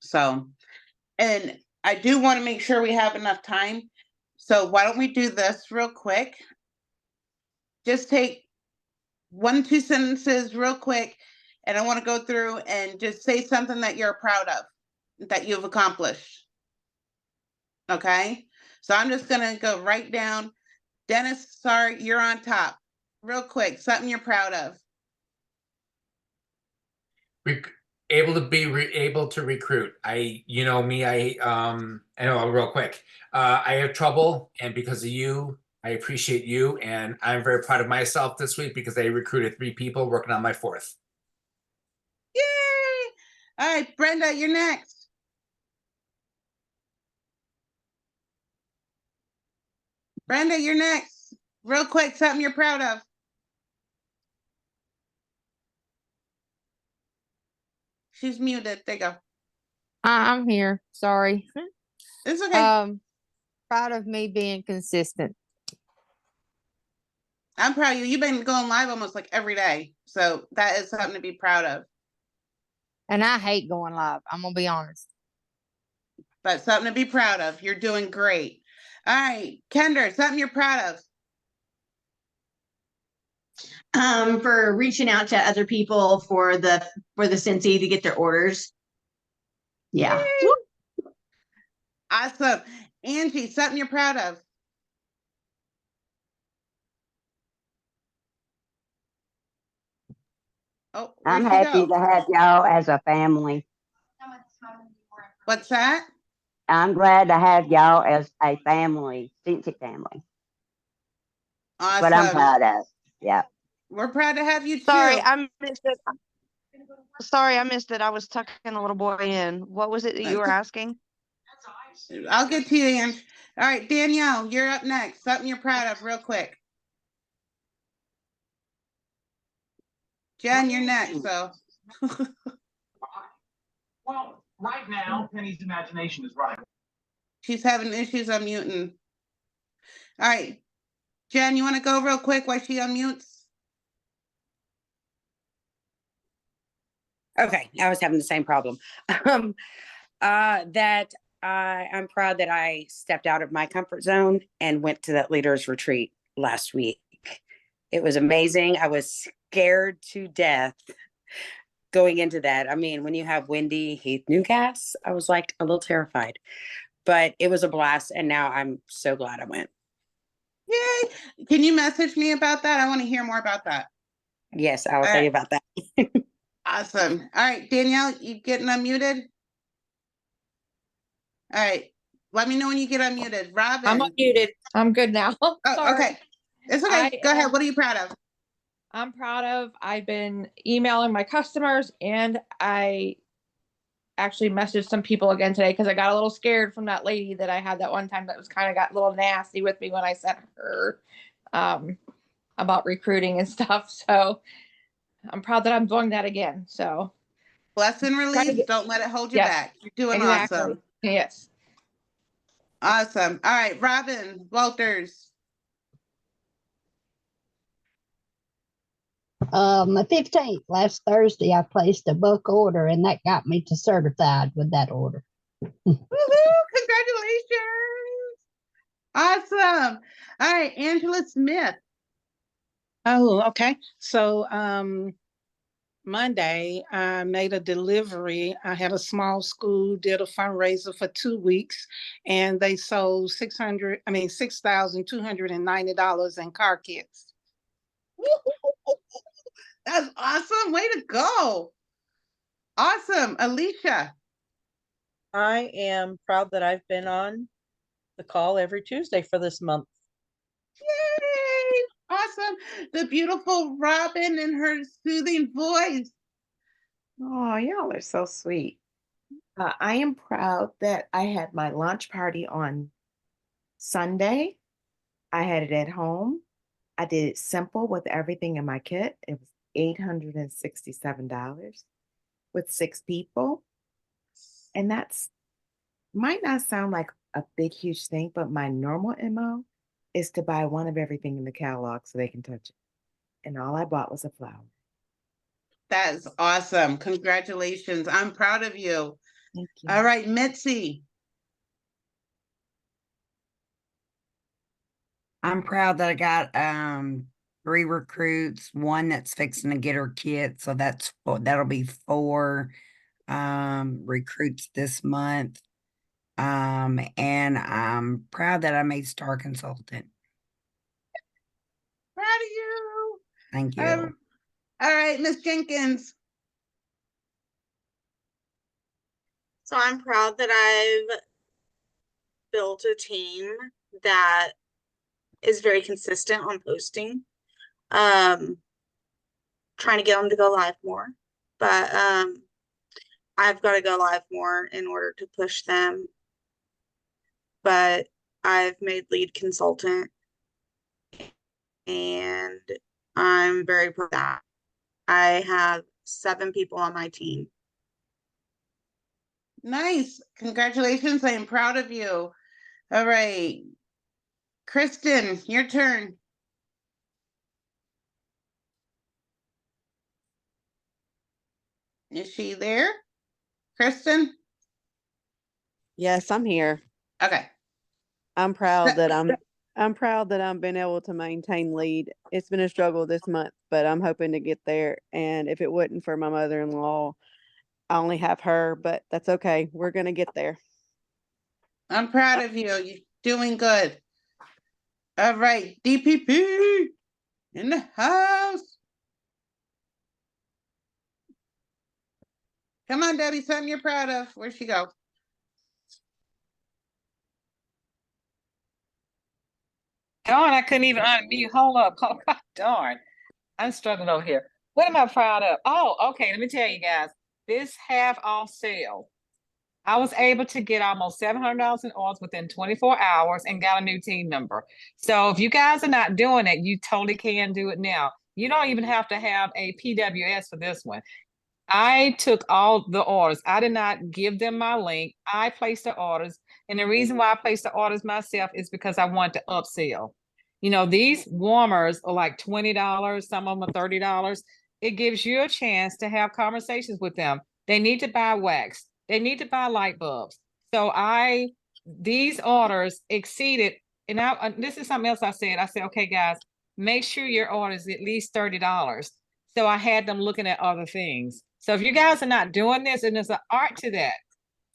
So, and I do want to make sure we have enough time. So why don't we do this real quick? Just take 1-2 sentences real quick. And I want to go through and just say something that you're proud of, that you've accomplished. Okay? So I'm just going to go right down. Dennis, sorry, you're on top. Real quick, something you're proud of. Able to recruit. Real quick. I have trouble, and because of you, I appreciate you, and I'm very proud of myself this week because I recruited 3 people, working on my 4th. Yay! All right, Brenda, you're next. Brenda, you're next. Real quick, something you're proud of. She's muted. There you go. I'm here. Sorry. It's okay. Proud of me being consistent. I'm proud of you. You've been going live almost like every day. So that is something to be proud of. And I hate going live. I'm going to be honest. But something to be proud of. You're doing great. All right, Kendra, something you're proud of. For reaching out to other people for the Scentsy to get their orders. Yeah. Yay. Awesome. Angie, something you're proud of. Oh, I'm happy to have y'all as a family. What's that? I'm glad to have y'all as a family, Scentsy family. Awesome. What I'm proud of. Yeah. We're proud to have you too. Sorry, I missed it. Sorry, I missed it. I was tucking a little boy in. What was it that you were asking? I'll get to you, Ange. All right, Danielle, you're up next. Something you're proud of, real quick. Jen, you're next. So. Well, right now, Penny's imagination is running. She's having issues unmuting. All right, Jen, you want to go real quick while she unmutes? Okay, I was having the same problem. That I'm proud that I stepped out of my comfort zone and went to that leaders retreat last week. It was amazing. I was scared to death going into that. I mean, when you have Wendy Heath Newcast, I was like a little terrified, but it was a blast. And now I'm so glad I went. Yay. Can you message me about that? I want to hear more about that. Yes, I will tell you about that. Awesome. All right, Danielle, you getting unmuted? All right. Let me know when you get unmuted. Robin. I'm unmuted. I'm good now. Oh, Sorry. okay. It's okay. Go ahead. What are you proud of? I'm proud of, I've been emailing my customers and I actually messaged some people again today because I got a little scared from that lady that I had that one time that was kind of got a little nasty with me when I sent her about recruiting and stuff. So I'm proud that I'm doing that again. So bless and release. Don't let it hold you back. You're doing awesome. Yes. Awesome. All right, Robin Walters. The 15th, last Thursday, I placed a book order and that got me to certified with that order. Woohoo! Congratulations. Awesome. All right, Angela Smith. Oh, okay. So Monday, I made a delivery. I had a small school, did a fundraiser for 2 weeks, and they sold $6,290 in car kits. That's awesome. Way to go. Awesome. Alicia. I am proud that I've been on the call every Tuesday for this month. Yay. Awesome. The beautiful Robin and her soothing voice. Oh, y'all are so sweet. I am proud that I had my launch party on Sunday. I had it at home. I did it simple with everything in my kit. It was $867 with 6 people. And that's might not sound like a big, huge thing, but my normal MO is to buy one of everything in the catalog so they can touch it. And all I bought was a flower. That is awesome. Congratulations. I'm proud of you. Thank you. All right, Mitzi. I'm proud that I got 3 recruits, one that's fixing to get her kit. So that'll be 4 recruits this month. And I'm proud that I made Star Consultant. Proud of you. Thank you. All right, Miss Jenkins. So I'm proud that I've built a team that is very consistent on posting. Trying to get them to go live more, but I've got to go live more in order to push them. But I've made lead consultant and I'm very proud of that. I have 7 people on my team. Nice. Congratulations. I am proud of you. All right. Kristen, your turn. Is she there? Kristen? Yes, I'm here. Okay. I'm proud that I'm being able to maintain lead. It's been a struggle this month, but I'm hoping to get there. And if it wasn't for my mother-in-law, I only have her, but that's okay. We're going to get there. I'm proud of you. You're doing good. All right. DPP in the house. Come on, Debbie. Something you're proud of. Where'd she go? Darn, I couldn't even unmute. Hold up. Oh, God, darn. I'm struggling over here. What am I proud of? Oh, okay. Let me tell you guys. This half off sale, I was able to get almost $700 in orders within 24 hours and got a new team member. So if you guys are not doing it, you totally can do it now. You don't even have to have a PWS for this one. I took all the orders. I did not give them my link. I placed the orders. And the reason why I placed the orders myself is because I want to upsell. You know, these warmers are like $20. Some of them are $30. It gives you a chance to have conversations with them. They need to buy wax. They need to buy light bulbs. So these orders exceeded, and this is something else I said. I said, okay, guys, make sure your order is at least $30. So I had them looking at other things. So if you guys are not doing this, and there's an art to that.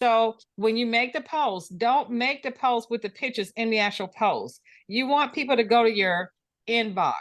So when you make the post, don't make the post with the pictures in the actual post. You want people to go to your inbox.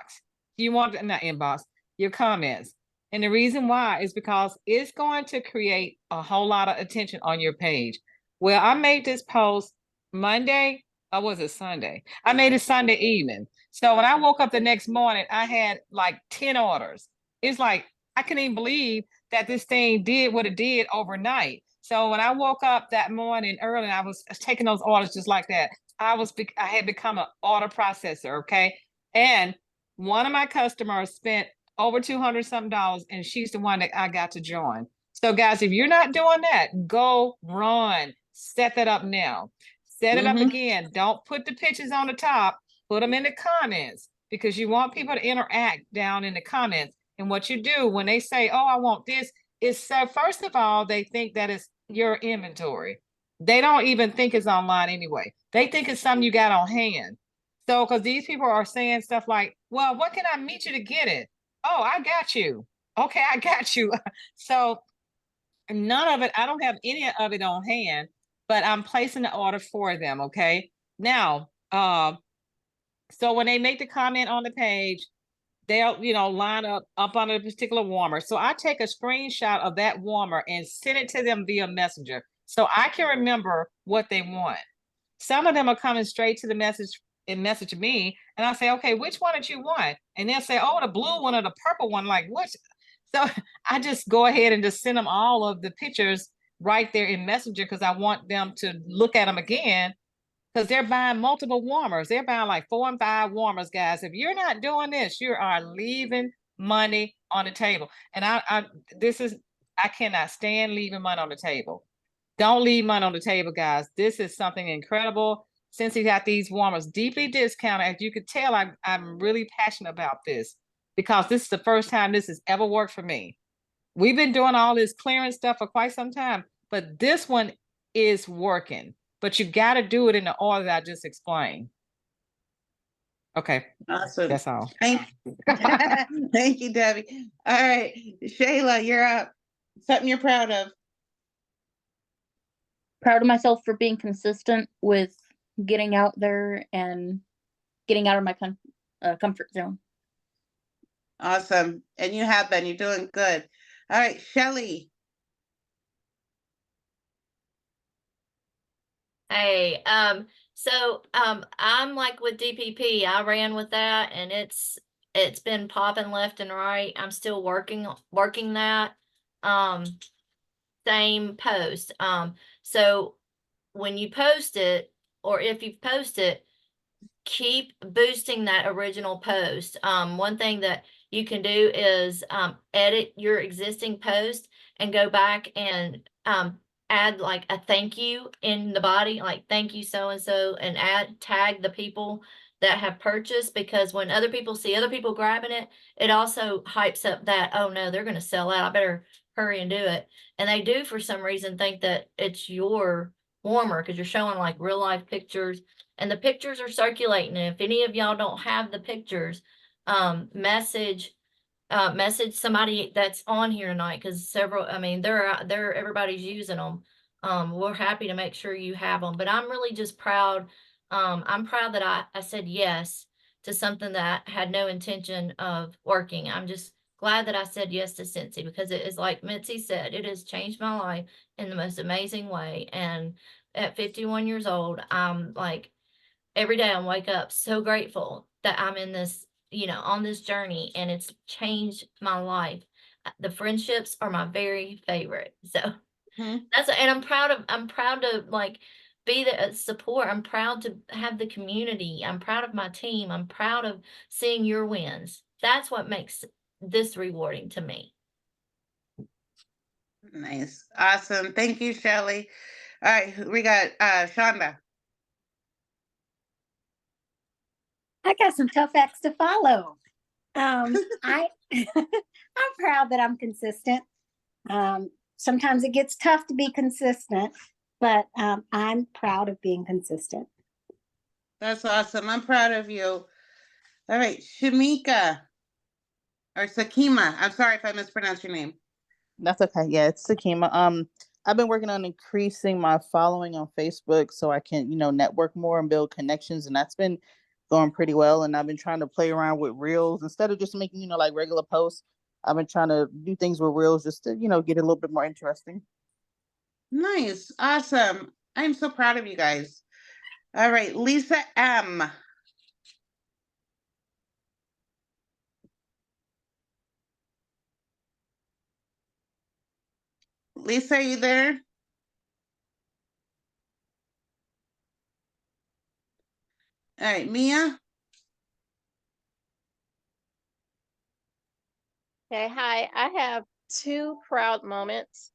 You want, not inbox, your comments. And the reason why is because it's going to create a whole lot of attention on your page. Well, I made this post Monday, or was it Sunday? I made it Sunday evening. So when I woke up the next morning, I had like 10 orders. It's like, I couldn't even believe that this thing did what it did overnight. So when I woke up that morning early, and I was taking those orders just like that. I had become an order processor, okay? And one of my customers spent over $200 something, and she's the one that I got to join. So guys, if you're not doing that, go run, set that up now. Set it up again. Don't put the pictures on the top, put them in the comments, because you want people to interact down in the comments. And what you do when they say, oh, I want this, is so first of all, they think that it's your inventory. They don't even think it's online anyway. They think it's something you got on hand. So, because these people are saying stuff like, well, what can I meet you to get it? Oh, I got you. Okay, I got you. So none of it, I don't have any of it on hand, but I'm placing the order for them, okay? Now, so when they make the comment on the page, they'll, line up on a particular warmer. So I take a screenshot of that warmer and send it to them via Messenger, so I can remember what they want. Some of them are coming straight to the message and message me, and I say, okay, which one did you want? And they'll say, oh, the blue one or the purple one, like what? So I just go ahead and just send them all of the pictures right there in Messenger, because I want them to look at them again, because they're buying multiple warmers. They're buying like 4 and 5 warmers, guys. If you're not doing this, you are leaving money on the table. And I cannot stand leaving money on the table. Don't leave money on the table, guys. This is something incredible. Since he got these warmers deeply discounted, as you could tell, I'm really passionate about this, because this is the first time this has ever worked for me. We've been doing all this clearance stuff for quite some time, but this one is working. But you got to do it in the order that I just explained. Okay. Awesome. That's all. Thank you, Debbie. All right, Shayla, you're up. Something you're proud of. Proud of myself for being consistent with getting out there and getting out of my comfort zone. Awesome. And you have been. You're doing good. All right, Shelly. Hey, I'm like with DPP. I ran with that, and it's been popping left and right. I'm still working that. Same post. So when you post it, or if you've posted, keep boosting that original post. One thing that you can do is edit your existing post and go back and add like a thank you in the body, like thank you so and so, and tag the people that have purchased, because when other people see other people grabbing it, it also hypes up that, oh no, they're going to sell out, I better hurry and do it. And they do, for some reason, think that it's your warmer, because you're showing like real life pictures, and the pictures are circulating. And if any of y'all don't have the pictures, message somebody that's on here tonight, because they're everybody's using them. We're happy to make sure you have them, but I'm really just proud. I'm proud that I said yes to something that I had no intention of working. I'm just glad that I said yes to Scentsy, because it is like Mitzi said, it has changed my life in the most amazing way. And at 51 years old, I'm like, every day I wake up so grateful that I'm in this, on this journey, and it's changed my life. The friendships are my very favorite. So and I'm proud to like be the support. I'm proud to have the community. I'm proud of my team. I'm proud of seeing your wins. That's what makes this rewarding to me. Nice. Awesome. Thank you, Shelly. All right, we got Shonda. I got some tough acts to follow. I'm proud that I'm consistent. Sometimes it gets tough to be consistent, but I'm proud of being consistent. That's awesome. I'm proud of you. All right, Shamika or Sakima. I'm sorry if I mispronounced your name. That's okay. Yeah, it's Sakima. I've been working on increasing my following on Facebook so I can, network more and build connections, and that's been going pretty well. And I've been trying to play around with reels instead of just making, like regular posts. I've been trying to do things with reels just to, get it a little bit more interesting. Nice. Awesome. I'm so proud of you guys. All right, Lisa M. Lisa, are you there? All right, Mia. Okay, hi. I have two proud moments.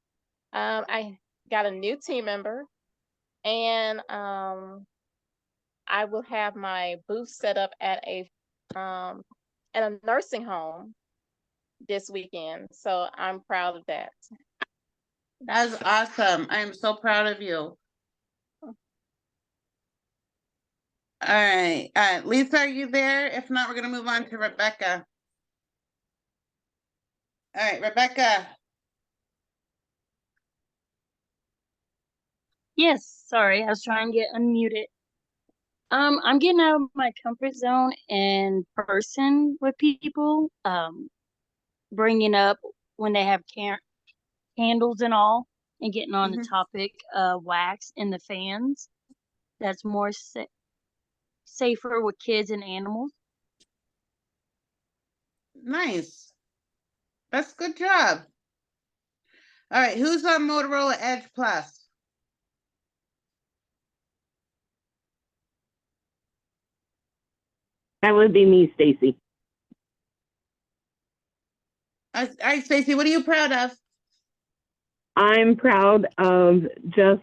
I got a new team member, and I will have my booth set up at a nursing home this weekend. So I'm proud of that. That's awesome. I'm so proud of you. All right. Lisa, are you there? If not, we're going to move on to Rebecca. All right, Rebecca. Yes, sorry, I was trying to get unmuted. I'm getting out of my comfort zone in person with people. Bringing up when they have candles and all, and getting on the topic of wax and the fans. That's more safer with kids and animals. Nice. That's good job. All right, who's on Motorola Edge Plus? That would be me, Stacy. All right, Stacy, what are you proud of? I'm proud of just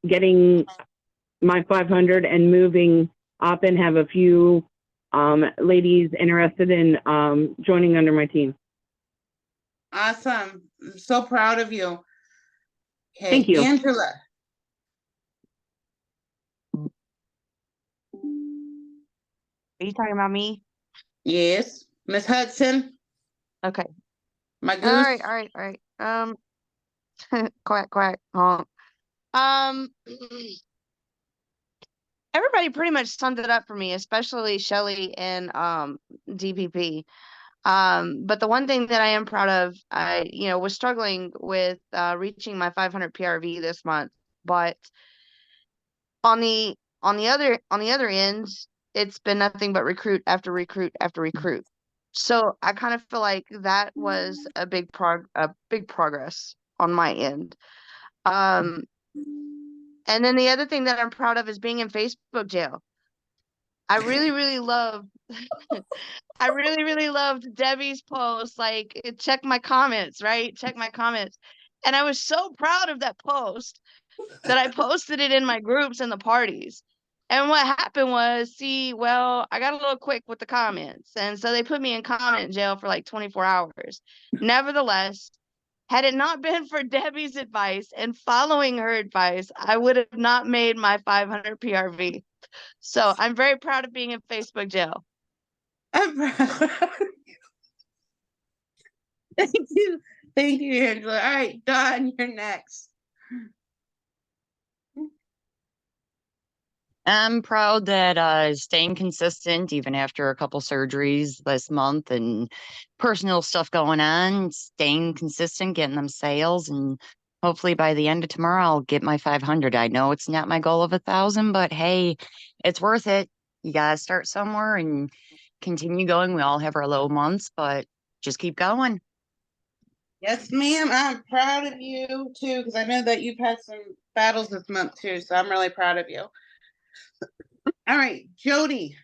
getting my 500 and moving up and have a few ladies interested in joining under my team. Awesome. I'm so proud of you. Okay, Thank you. Angela. Are you talking about me? Yes. Miss Hudson. Okay. My goose. All right. Quack, quack, honk. Everybody pretty much summed it up for me, especially Shelly and DPP. But the one thing that I am proud of, I was struggling with reaching my 500 PRV this month, but on the other end, it's been nothing but recruit after recruit after recruit. So I kind of feel like that was a big progress on my end. And then the other thing that I'm proud of is being in Facebook jail. I really, really love I really, really loved Debbie's post, like check my comments, right? Check my comments. And I was so proud of that post that I posted it in my groups and the parties. And what happened was, I got a little quick with the comments. And so they put me in comment jail for like 24 hours. Nevertheless, had it not been for Debbie's advice and following her advice, I would have not made my 500 PRV. So I'm very proud of being in Facebook jail. Thank you. Thank you, Angela. All right, Dawn, you're next. I'm proud that staying consistent even after a couple surgeries this month and personal stuff going on, staying consistent, getting them sales, and hopefully by the end of tomorrow I'll get my 500. I know it's not my goal of 1,000, but hey, it's worth it. You gotta start somewhere and continue going. We all have our low months, but just keep going. Yes, ma'am. I'm proud of you too, because I know that you've had some battles this month too. So I'm really proud of you. All right, Jody.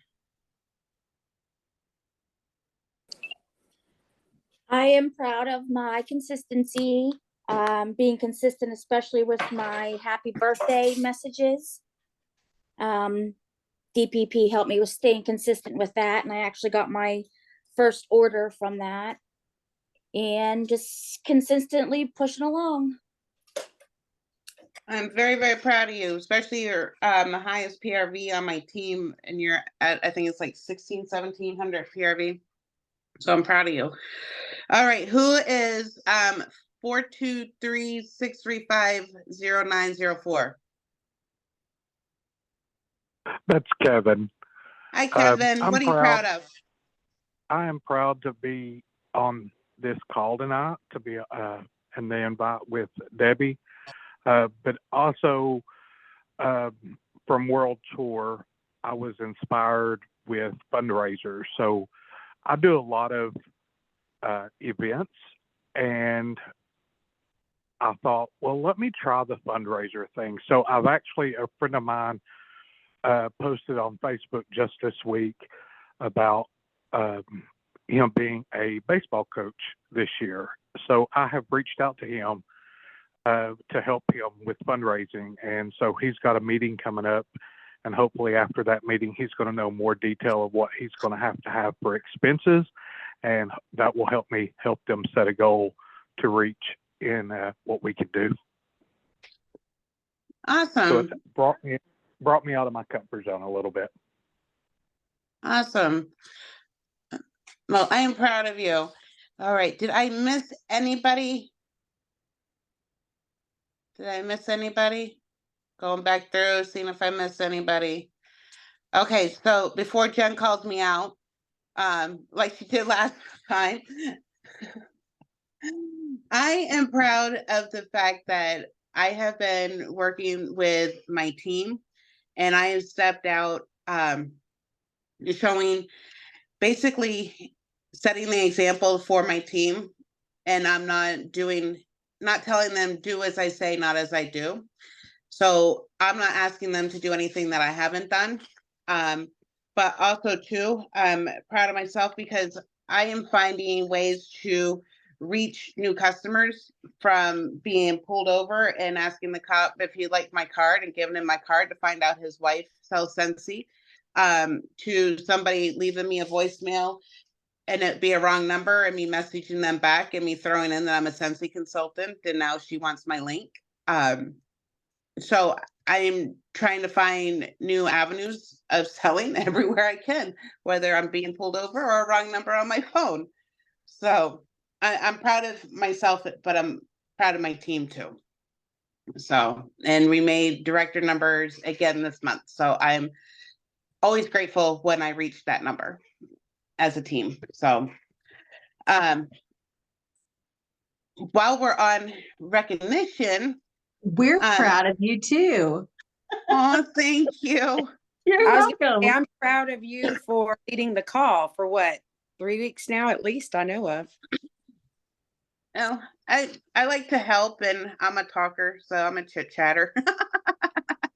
I am proud of my consistency, being consistent, especially with my happy birthday messages. DPP helped me with staying consistent with that, and I actually got my first order from that. And just consistently pushing along. I'm very, very proud of you, especially your the highest PRV on my team, and you're at, I think it's like 1700 PRV. So I'm proud of you. All right, who is 423-635-0904? That's Kevin. Hi, Kevin. I'm What are you proud of? I am proud to be on this call tonight, to be and the invite with Debbie, but also from World Tour, I was inspired with fundraisers. So I do a lot of events, and I thought, well, let me try the fundraiser thing. So I've actually, a friend of mine posted on Facebook just this week about him being a baseball coach this year. So I have reached out to him to help him with fundraising. And so he's got a meeting coming up. And hopefully after that meeting, he's going to know more detail of what he's going to have for expenses. And that will help me help them set a goal to reach in what we can do. Awesome. So it brought me out of my comfort zone a little bit. Awesome. Well, I am proud of you. All right. Did I miss anybody? Going back through, seeing if I missed anybody. Okay, so before Jen calls me out, like she did last time, I am proud of the fact that I have been working with my team, and I have stepped out, showing, basically setting the example for my team, and I'm not telling them do as I say, not as I do. So I'm not asking them to do anything that I haven't done. But also too, I'm proud of myself because I am finding ways to reach new customers from being pulled over and asking the cop if he liked my card and giving him my card to find out his wife sells Scentsy, to somebody leaving me a voicemail and it be a wrong number and me messaging them back and me throwing in that I'm a Scentsy consultant and now she wants my link. So I'm trying to find new avenues of selling everywhere I can, whether I'm being pulled over or a wrong number on my phone. So I'm proud of myself, but I'm proud of my team too. So, and we made director numbers again this month. So I'm always grateful when I reach that number as a team. So, while we're on recognition, we're proud of you too. Oh, thank you. You're welcome. I'm proud of you for leading the call for what, 3 weeks now, at least I know of. Well, I like to help, and I'm a talker, so I'm a chit chatter.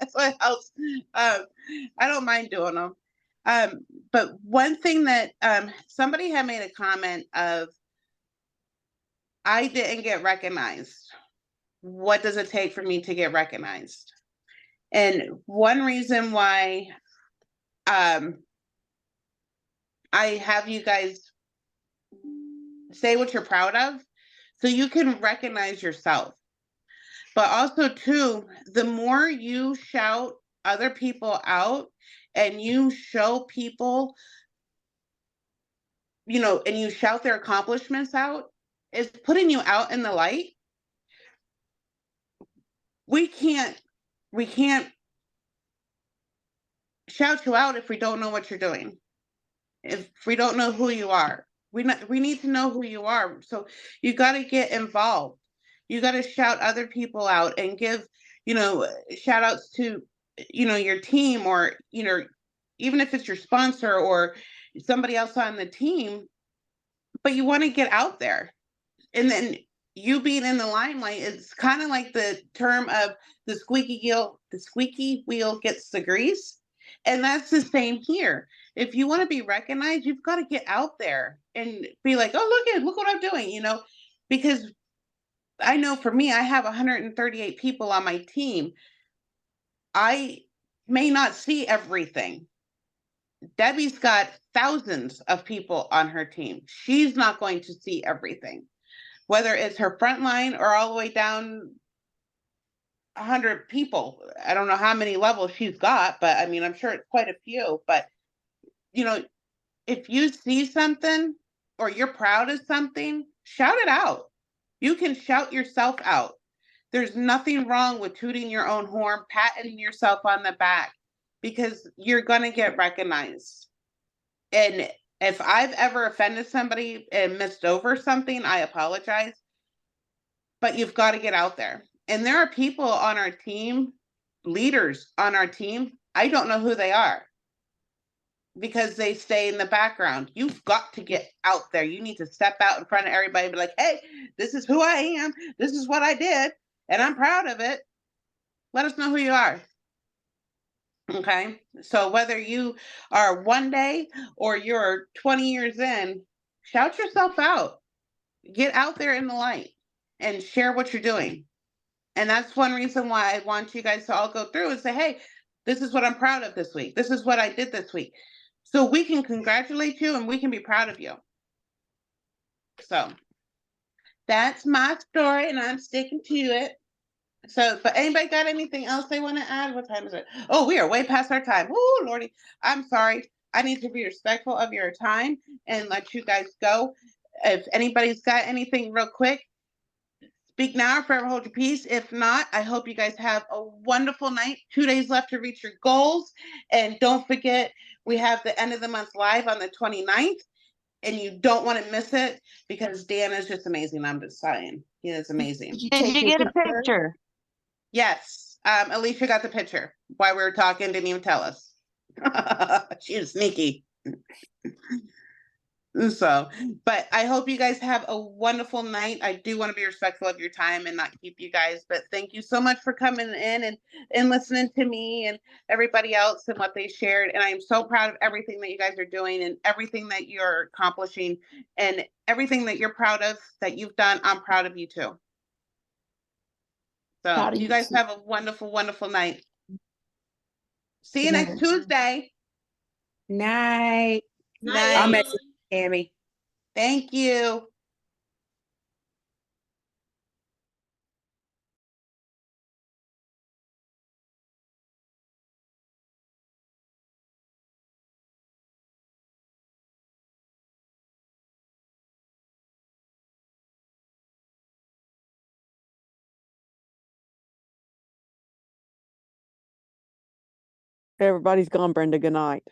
So it helps. I don't mind doing them. But one thing that somebody had made a comment of, I didn't get recognized. What does it take for me to get recognized? And one reason why I have you guys say what you're proud of, so you can recognize yourself. But also too, the more you shout other people out and you show people, you know, and you shout their accomplishments out, is putting you out in the light. We can't shout you out if we don't know what you're doing. If we don't know who you are, we need to know who you are. So you got to get involved. You got to shout other people out and give, you know, shout outs to, you know, your team, or, you know, even if it's your sponsor or somebody else on the team, but you want to get out there. And then you being in the limelight is kind of like the term of the squeaky wheel gets the grease. And that's the same here. If you want to be recognized, you've got to get out there and be like, oh, look what I'm doing, you know, because I know for me, I have 138 people on my team. I may not see everything. Debbie's got thousands of people on her team. She's not going to see everything, whether it's her front line or all the way down 100 people. I don't know how many levels she's got, but I mean, I'm sure it's quite a few. But, you know, if you see something or you're proud of something, shout it out. You can shout yourself out. There's nothing wrong with tooting your own horn, patting yourself on the back, because you're going to get recognized. And if I've ever offended somebody and missed over something, I apologize. But you've got to get out there. And there are people on our team, leaders on our team, I don't know who they are because they stay in the background. You've got to get out there. You need to step out in front of everybody and be like, hey, this is who I am. This is what I did. And I'm proud of it. Let us know who you are. Okay. So whether you are one day or you're 20 years in, shout yourself out. Get out there in the light and share what you're doing. And that's one reason why I want you guys to all go through and say, hey, this is what I'm proud of this week. This is what I did this week. So we can congratulate you and we can be proud of you. So that's my story and I'm sticking to it. So, but anybody got anything else they want to add? What time is it? Oh, we are way past our time. Oh, Lordy. I'm sorry. I need to be respectful of your time and let you guys go. If anybody's got anything real quick, speak now or forever hold your peace. If not, I hope you guys have a wonderful night. 2 days left to reach your goals. And don't forget, we have the end of the month live on the 29th. And you don't want to miss it because Dan is just amazing. I'm just saying. He is amazing. Did you get a picture? Yes. Alicia got the picture while we were talking, didn't even tell us. She was sneaky. So, but I hope you guys have a wonderful night. I do want to be respectful of your time and not keep you guys, but thank you so much for coming in and listening to me and everybody else and what they shared. And I am so proud of everything that you guys are doing and everything that you're accomplishing and everything that you're proud of that you've done. I'm proud of you too. So you guys have a wonderful, wonderful night. See you next Tuesday. Night. Night. I'll message Tammy. Thank you. Everybody's gone, Brenda. Good night.